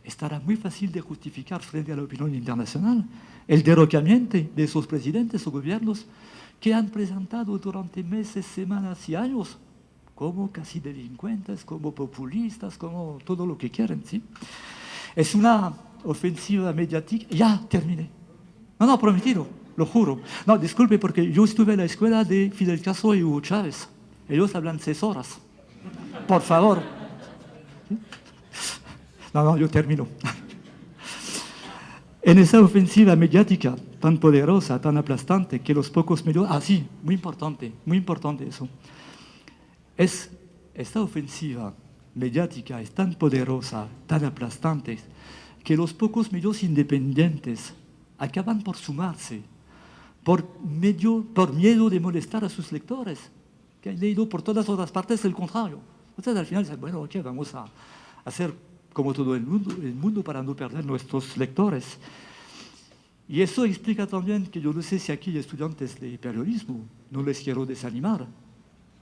estará muy fácil de justificar frente a la opinión internacional el derrocamiento de esos presidentes o gobiernos que han presentado durante meses, semanas y años como casi delincuentes, como populistas, como todo lo que quieren, ¿sí? Es una ofensiva mediática. Ya terminé. No, prometido, lo juro. No, disculpe, porque yo estuve en la escuela de Fidel Castro y Hugo Chávez. Ellos hablan 6 horas. Por favor. No, yo termino. En esa ofensiva mediática tan poderosa, tan aplastante, que los pocos medios... sí, muy importante eso. Esta ofensiva mediática es tan poderosa, tan aplastante, que los pocos medios independientes acaban por sumarse, por miedo de molestar a sus lectores, que han leído por todas otras partes el contrario. Entonces al final dicen, bueno, ok, vamos a hacer como todo el mundo para no perder nuestros lectores. Y eso explica también que yo no sé si aquí hay estudiantes de periodismo, no les quiero desanimar,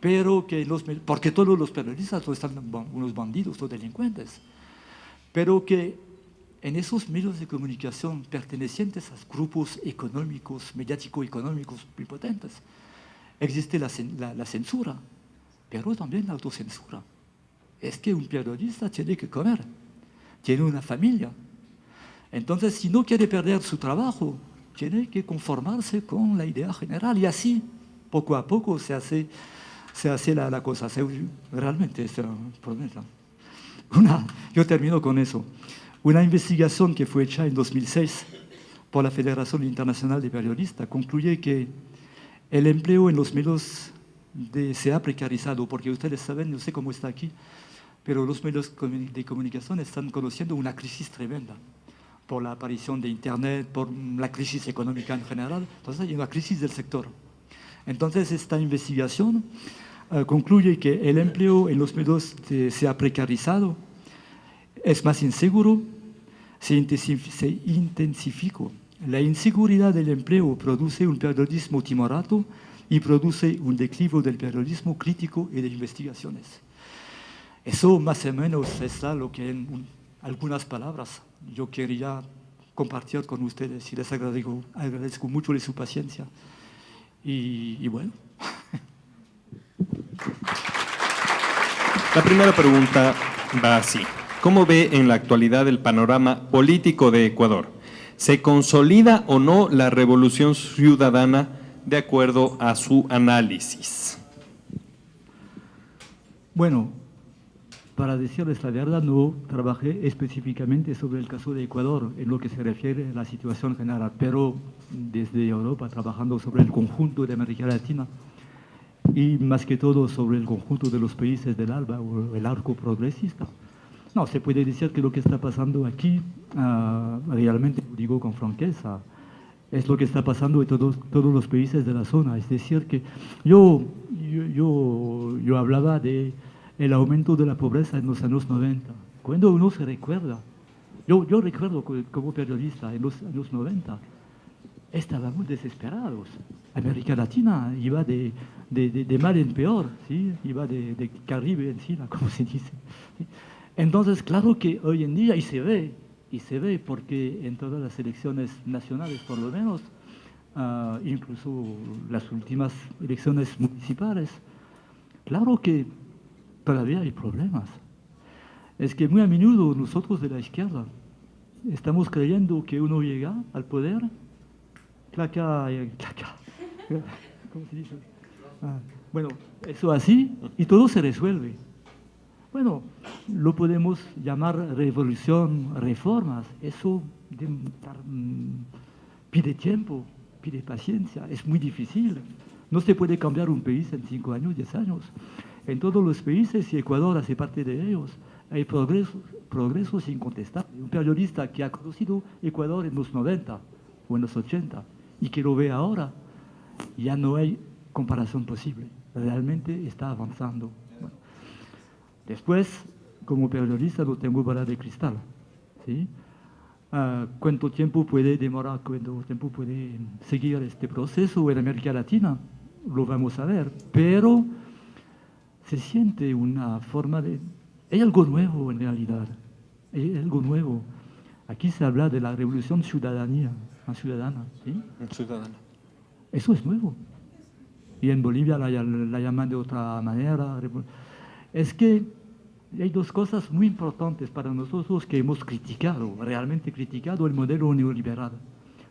pero que porque todos los periodistas no están unos bandidos o delincuentes, pero que en esos medios de comunicación pertenecientes a grupos económicos, mediático-económicos muy potentes, existe la censura, pero también la autocensura. Es que un periodista tiene que comer, tiene una familia. Entonces, si no quiere perder su trabajo, tiene que conformarse con la idea general. Y así, poco a poco, se hace la cosa. Realmente es un problema. Yo termino con eso. Una investigación que fue hecha en 2006 por la Federación Internacional de Periodistas concluye que el empleo en los medios se ha precarizado, porque ustedes saben, no sé cómo está aquí, pero los medios de comunicación están conociendo una crisis tremenda por la aparición de Internet, por la crisis económica en general. Entonces hay una crisis del sector. Entonces esta investigación concluye que el empleo en los medios se ha precarizado, es más inseguro, se intensificó. La inseguridad del empleo produce un periodismo timorato y produce un declive del periodismo crítico y de investigaciones. Eso más o menos es lo que en algunas palabras yo quería compartir con ustedes y les agradezco mucho de su paciencia. Y bueno. La primera pregunta va así. ¿Cómo ve en la actualidad el panorama político de Ecuador? ¿Se consolida o no la revolución ciudadana de acuerdo a su análisis? Bueno, para decirles la verdad, no trabajé específicamente sobre el caso de Ecuador en lo que se refiere a la situación general, pero desde Europa, trabajando sobre el conjunto de América Latina y más que todo sobre el conjunto de los países del ALBA o el arco progresista. No, se puede decir que lo que está pasando aquí, realmente lo digo con franqueza, es lo que está pasando en todos los países de la zona. Es decir, que yo hablaba de el aumento de la pobreza en los años 90. Cuando uno se recuerda, yo recuerdo como periodista en los años 90, estábamos desesperados. América Latina iba de mal en peor, ¿sí? Iba de Caribe encima, como se dice, ¿sí? Entonces, claro que hoy en día, y se ve porque en todas las elecciones nacionales, por lo menos, incluso las últimas elecciones municipales, claro que todavía hay problemas. Es que muy a menudo nosotros de la izquierda estamos creyendo que uno llega al poder, claca, ¿cómo se dice? Bueno, eso así, y todo se resuelve. Bueno, lo podemos llamar revolución, reformas, eso pide tiempo, pide paciencia, es muy difícil. No se puede cambiar un país en 5 años, 10 años. En todos los países, y Ecuador hace parte de ellos, hay progresos incontestables. Un periodista que ha conocido Ecuador en los 90 o en los 80 y que lo ve ahora, ya no hay comparación posible. Realmente está avanzando. Bueno, después, como periodista, no tengo bola de cristal, ¿sí? ¿Cuánto tiempo puede demorar, cuánto tiempo puede seguir este proceso en América Latina? Lo vamos a ver, pero se siente una forma de... Hay algo nuevo en realidad, hay algo nuevo. Aquí se habla de la revolución ciudadana, ¿sí? Ciudadana. Eso es nuevo. Y en Bolivia la llaman de otra manera. Es que hay dos cosas muy importantes para nosotros que hemos criticado, realmente criticado el modelo neoliberal.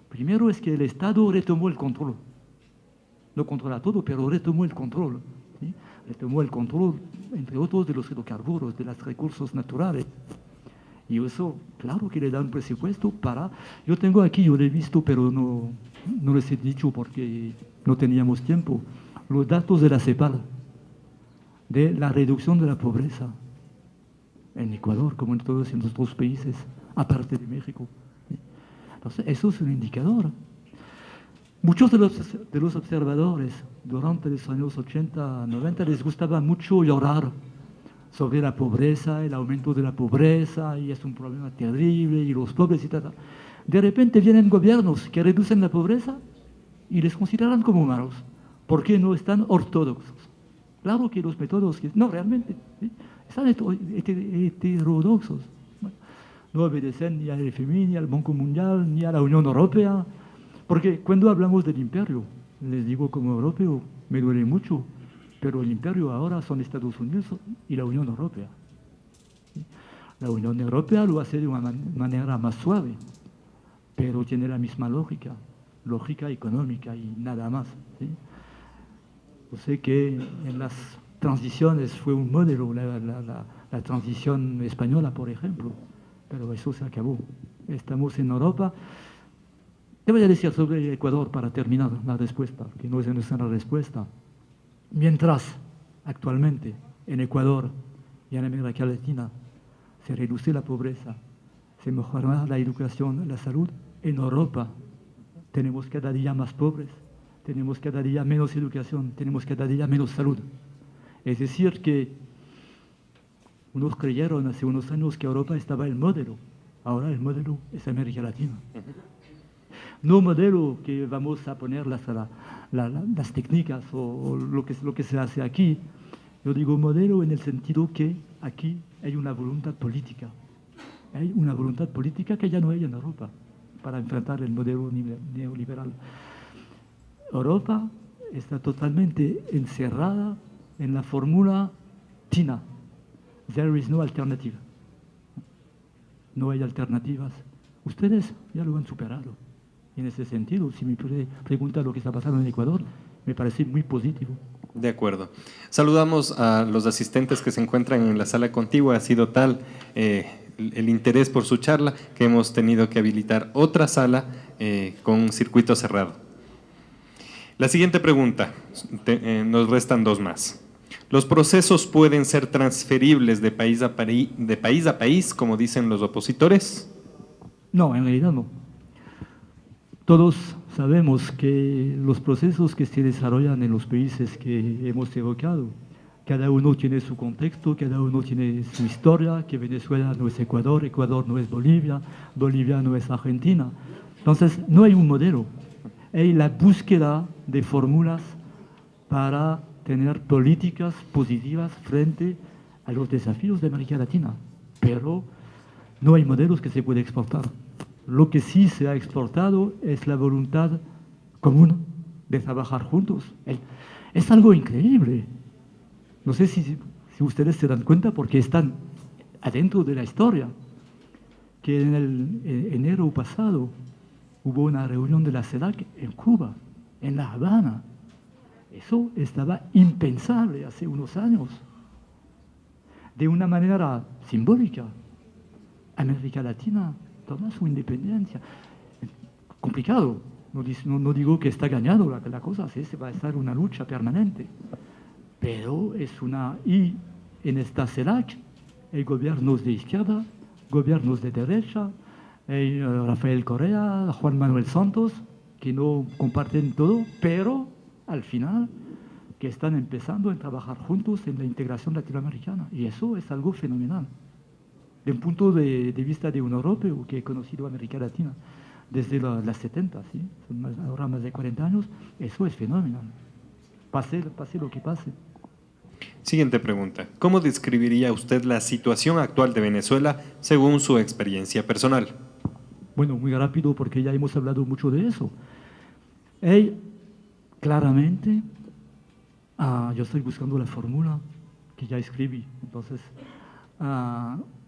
Primero es que el Estado retomó el control. No controla todo, pero retomó el control, ¿sí? Retomó el control, entre otros, de los hidrocarburos, de los recursos naturales. Y eso, claro que le da un presupuesto para... Yo tengo aquí, yo lo he visto, pero no les he dicho porque no teníamos tiempo, los datos de la CEPAL, de la reducción de la pobreza en Ecuador, como en todos los otros países, aparte de México. Entonces, eso es un indicador. Muchos de los observadores durante los años 80, 90 les gustaba mucho llorar sobre la pobreza, el aumento de la pobreza, y es un problema terrible, y los pobres y tal. De repente vienen gobiernos que reducen la pobreza y les consideran como malos, porque no están ortodoxos. Claro que los métodos, no, realmente, ¿sí? Están heterodoxos. Bueno, no obedecen ni al FMI, ni al Banco Mundial, ni a la Unión Europea, porque cuando hablamos del imperio, les digo como europeo, me duele mucho, pero el imperio ahora son Estados Unidos y la Unión Europea. ¿Sí? La Unión Europea lo hace de una manera más suave, pero tiene la misma lógica económica y nada más, ¿sí? Yo sé que en las transiciones fue un modelo, la transición española, por ejemplo, pero eso se acabó. Estamos en Europa. Te voy a decir sobre Ecuador para terminar la respuesta, que no es una respuesta. Mientras actualmente en Ecuador y en América Latina se reduce la pobreza, se mejora la educación, la salud, en Europa tenemos cada día más pobres, tenemos cada día menos educación, tenemos cada día menos salud. Es decir, que unos creyeron hace unos años que Europa estaba el modelo, ahora el modelo es América Latina. No modelo que vamos a poner las técnicas o lo que se hace aquí. Yo digo modelo en el sentido que aquí hay una voluntad política. Hay una voluntad política que ya no hay en Europa para enfrentar el modelo neoliberal. Europa está totalmente encerrada en la fórmula china. There is no alternative. No hay alternativas. Ustedes ya lo han superado. Y en ese sentido, si me pregunta lo que está pasando en Ecuador, me parece muy positivo. De acuerdo. Saludamos a los asistentes que se encuentran en la sala contigua. Ha sido tal el interés por su charla que hemos tenido que habilitar otra sala con circuito cerrado. La siguiente pregunta, nos restan dos más. ¿Los procesos pueden ser transferibles de país a país, como dicen los opositores? No, en realidad no. Todos sabemos que los procesos que se desarrollan en los países que hemos evocado, cada uno tiene su contexto, cada uno tiene su historia, que Venezuela no es Ecuador, Ecuador no es Bolivia, Bolivia no es Argentina. Entonces, no hay un modelo. Hay la búsqueda de fórmulas para tener políticas positivas frente a los desafíos de América Latina. Pero no hay modelos que se pueden exportar. Lo que sí se ha exportado es la voluntad común de trabajar juntos. Es algo increíble. No sé si ustedes se dan cuenta porque están adentro de la historia, que en el enero pasado hubo una reunión de la CELAC en Cuba, en La Habana. Eso estaba impensable hace unos años. De una manera simbólica, América Latina toma su independencia. Complicado, no digo que está ganado la cosa, sí, se va a estar una lucha permanente. Pero es una... Y en esta CELAC hay gobiernos de izquierda, gobiernos de derecha, hay Rafael Correa, Juan Manuel Santos, que no comparten todo, pero al final que están empezando a trabajar juntos en la integración latinoamericana. Y eso es algo fenomenal. De un punto de vista de un europeo que he conocido América Latina desde las 70, ¿sí? Son ahora más de 40 años, eso es fenomenal. Pase lo que pase. Siguiente pregunta. ¿Cómo describiría usted la situación actual de Venezuela según su experiencia personal? Bueno, muy rápido porque ya hemos hablado mucho de eso. Claramente, yo estoy buscando la fórmula que ya escribí. Entonces,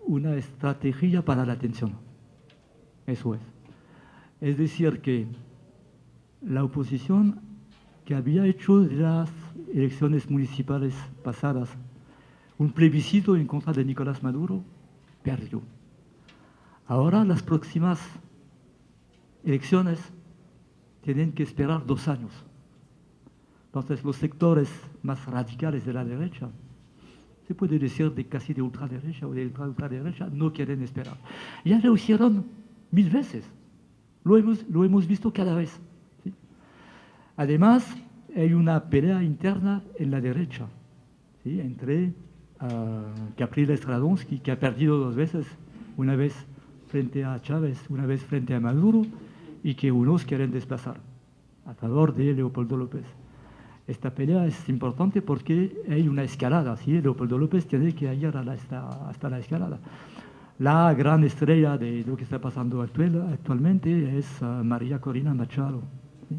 una estrategia para la atención. Eso es. Es decir, que la oposición que había hecho de las elecciones municipales pasadas un plebiscito en contra de Nicolás Maduro, perdió. Ahora las próximas elecciones tienen que esperar 2 años. Entonces los sectores más radicales de la derecha, se puede decir casi de ultraderecha o de ultraderecha, no quieren esperar. Ya lo hicieron 1000 veces, lo hemos visto cada vez. ¿Sí? Además, hay una pelea interna en la derecha, ¿sí? Entre Capriles Radonsky, que ha perdido 2 veces, una vez frente a Chávez, una vez frente a Maduro, y que unos quieren desplazar a favor de Leopoldo López. Esta pelea es importante porque hay una escalada, ¿sí? Leopoldo López tiene que ir hasta la escalada. La gran estrella de lo que está pasando actualmente es María Corina Machado, ¿sí?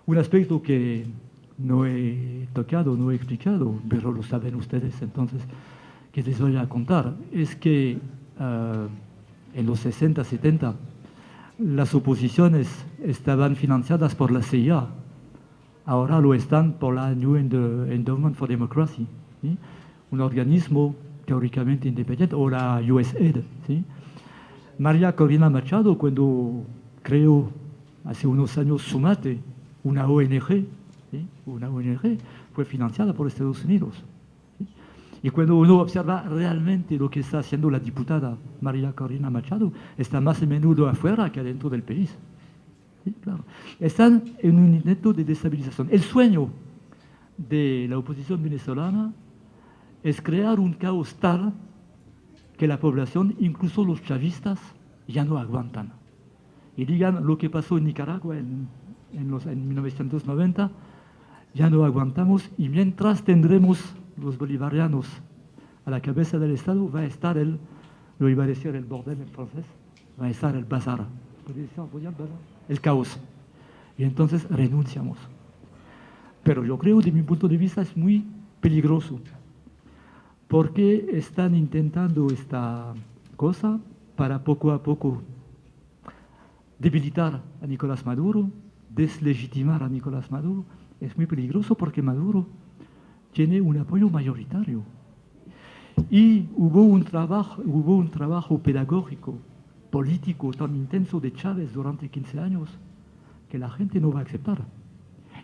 Un aspecto que no he tocado, no he explicado, pero lo saben ustedes, entonces, que les voy a contar, es que en los 60, 70, las oposiciones estaban financiadas por la CIA, ahora lo están por la New Endowment for Democracy, ¿sí? Un organismo teóricamente independiente, o la USAID, ¿sí? María Corina Machado, cuando creó hace unos años Sumate, una ONG, ¿sí? Una ONG fue financiada por Estados Unidos. ¿Sí? Y cuando uno observa realmente lo que está haciendo la diputada María Corina Machado, está más a menudo afuera que adentro del país. ¿Sí? Claro. Están en un intento de destabilización. El sueño de la oposición venezolana es crear un caos tal que la población, incluso los chavistas, ya no aguantan. Y digan lo que pasó en Nicaragua en 1990, ya no aguantamos, y mientras tendremos los bolivarianos a la cabeza del Estado, va a estar lo iba a decir el bordel en francés, va a estar el bazar, el caos. Y entonces renunciamos. Pero yo creo, de mi punto de vista, es muy peligroso, porque están intentando esta cosa para poco a poco debilitar a Nicolás Maduro, deslegitimar a Nicolás Maduro. Es muy peligroso porque Maduro tiene un apoyo mayoritario. Y hubo un trabajo pedagógico, político tan intenso de Chávez durante 15 años que la gente no va a aceptar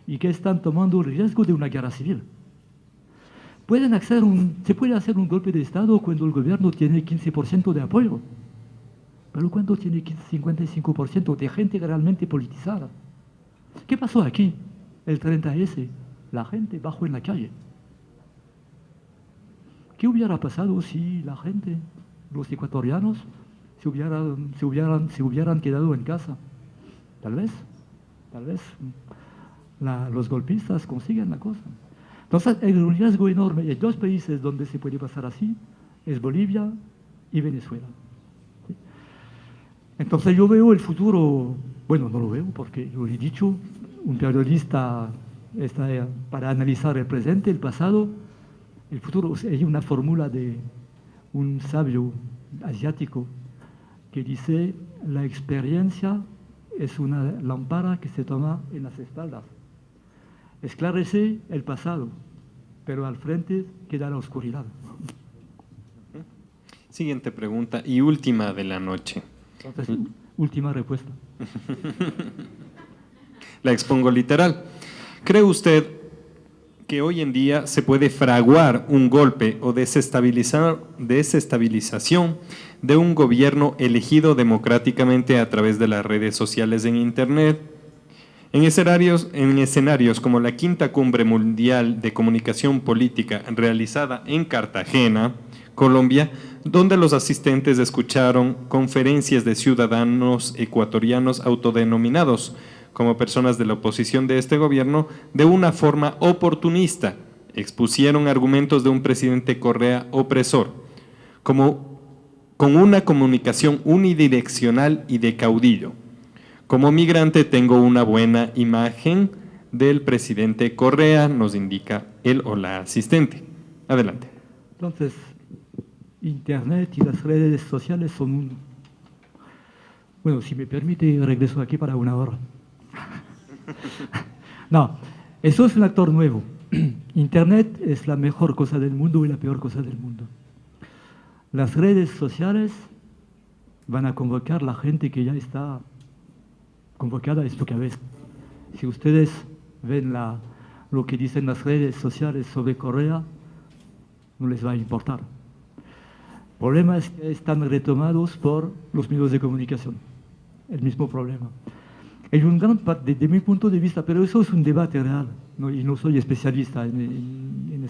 y que están tomando el riesgo de una guerra civil. Se puede hacer un golpe de Estado cuando el gobierno tiene 15% de apoyo, pero cuando tiene 55% de gente realmente politizada. ¿Qué pasó aquí? El 30S, la gente bajó en la calle. ¿Qué hubiera pasado si la gente, los ecuatorianos, se hubieran quedado en casa? Tal vez los golpistas consiguen la cosa. Entonces, hay un riesgo enorme. Hay dos países donde se puede pasar así, es Bolivia y Venezuela. ¿Sí? Entonces, yo veo el futuro, bueno, no lo veo porque lo he dicho, un periodista está para analizar el presente, el pasado, el futuro. Hay una fórmula de un sabio asiático que dice: la experiencia es una lámpara que se toma en las espaldas. Esclarece el pasado, pero al frente queda la oscuridad. Siguiente pregunta y última de la noche. Entonces, última respuesta. La expongo literal. ¿Cree usted que hoy en día se puede fraguar un golpe o desestabilización de un gobierno elegido democráticamente a través de las redes sociales en Internet? En escenarios como la Quinta Cumbre Mundial de Comunicación Política realizada en Cartagena, Colombia, donde los asistentes escucharon conferencias de ciudadanos ecuatorianos autodenominados como personas de la oposición de este gobierno de una forma oportunista, expusieron argumentos de un presidente Correa opresor, como con una comunicación unidireccional y de caudillo. Como migrante tengo una buena imagen del presidente Correa, nos indica él o la asistente. Adelante. Entonces, Internet y las redes sociales son un... Bueno, si me permite, regreso aquí para una hora. No, eso es un actor nuevo. Internet es la mejor cosa del mundo y la peor cosa del mundo. Las redes sociales van a convocar a la gente que ya está convocada a esto que ves. Si ustedes ven lo que dicen las redes sociales sobre Correa, no les va a importar. El problema es que están retomados por los medios de comunicación. El mismo problema. Hay un gran parte, desde mi punto de vista, pero eso es un debate real, ¿no? Y no soy especialista en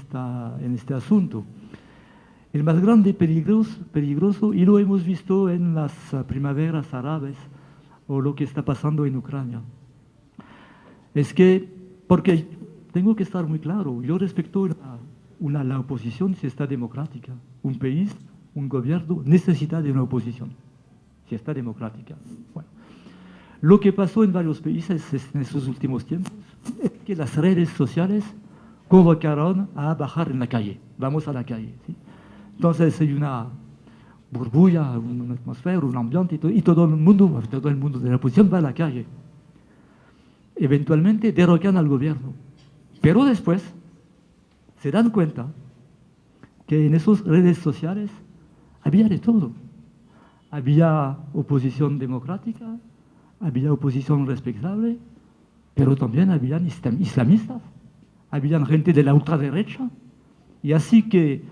este asunto. El más grande peligroso, y lo hemos visto en las primaveras árabes o lo que está pasando en Ucrania, es que, porque tengo que estar muy claro, yo respeto la oposición si está democrática. Un país, un gobierno necesita de una oposición, si está democrática. Bueno, lo que pasó en varios países en esos últimos tiempos es que las redes sociales convocaron a bajar en la calle, vamos a la calle, ¿sí? Entonces hay una burbuja, una atmósfera, un ambiente y todo el mundo de la oposición va a la calle. Eventualmente derrocan al gobierno, pero después se dan cuenta que en esas redes sociales había de todo. Había oposición democrática, había oposición respetable, pero también habían islamistas, habían gente de la ultraderecha, y así que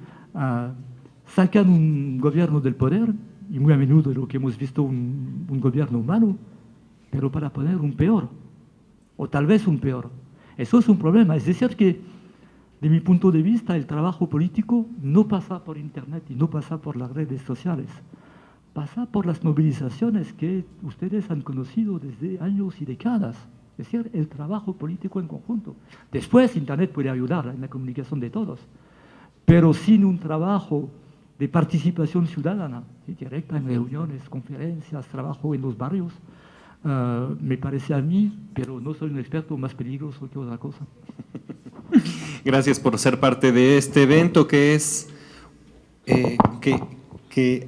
sacan un gobierno del poder, y muy a menudo lo que hemos visto un gobierno humano, pero para poner un peor, o tal vez un peor. Eso es un problema. Es decir que, de mi punto de vista, el trabajo político no pasa por Internet y no pasa por las redes sociales. Pasa por las movilizaciones que ustedes han conocido desde años y décadas. Es decir, el trabajo político en conjunto. Después, Internet puede ayudar en la comunicación de todos, pero sin un trabajo de participación ciudadana, ¿sí? Directa en reuniones, conferencias, trabajo en los barrios, me parece a mí, pero no soy un experto, más peligroso que otra cosa. Gracias por ser parte de este evento que es que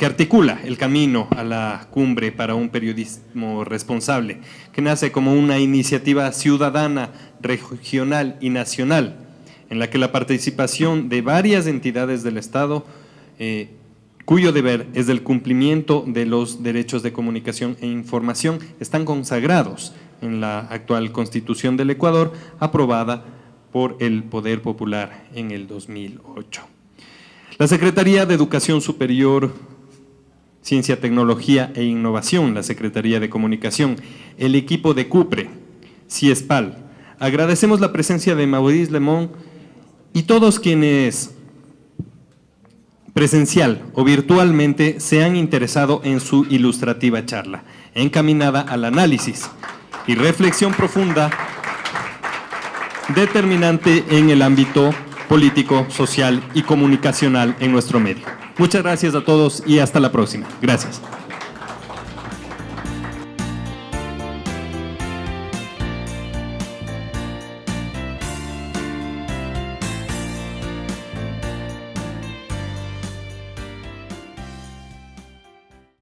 articula el camino a la cumbre para un periodismo responsable, que nace como una iniciativa ciudadana, regional y nacional, en la que la participación de varias entidades del Estado, cuyo deber es el cumplimiento de los derechos de comunicación e información, están consagrados en la actual Constitución del Ecuador, aprobada por el Poder Popular en el 2008. La Secretaría de Educación Superior, Ciencia, Tecnología e Innovación, la Secretaría de Comunicación, el equipo de CUPRE, CIESPAL, agradecemos la presencia de Maurice Lemon y todos quienes presencial o virtualmente se han interesado en su ilustrativa charla, encaminada al análisis y reflexión profunda, determinante en el ámbito político, social y comunicacional en nuestro medio. Muchas gracias a todos y hasta la próxima. Gracias.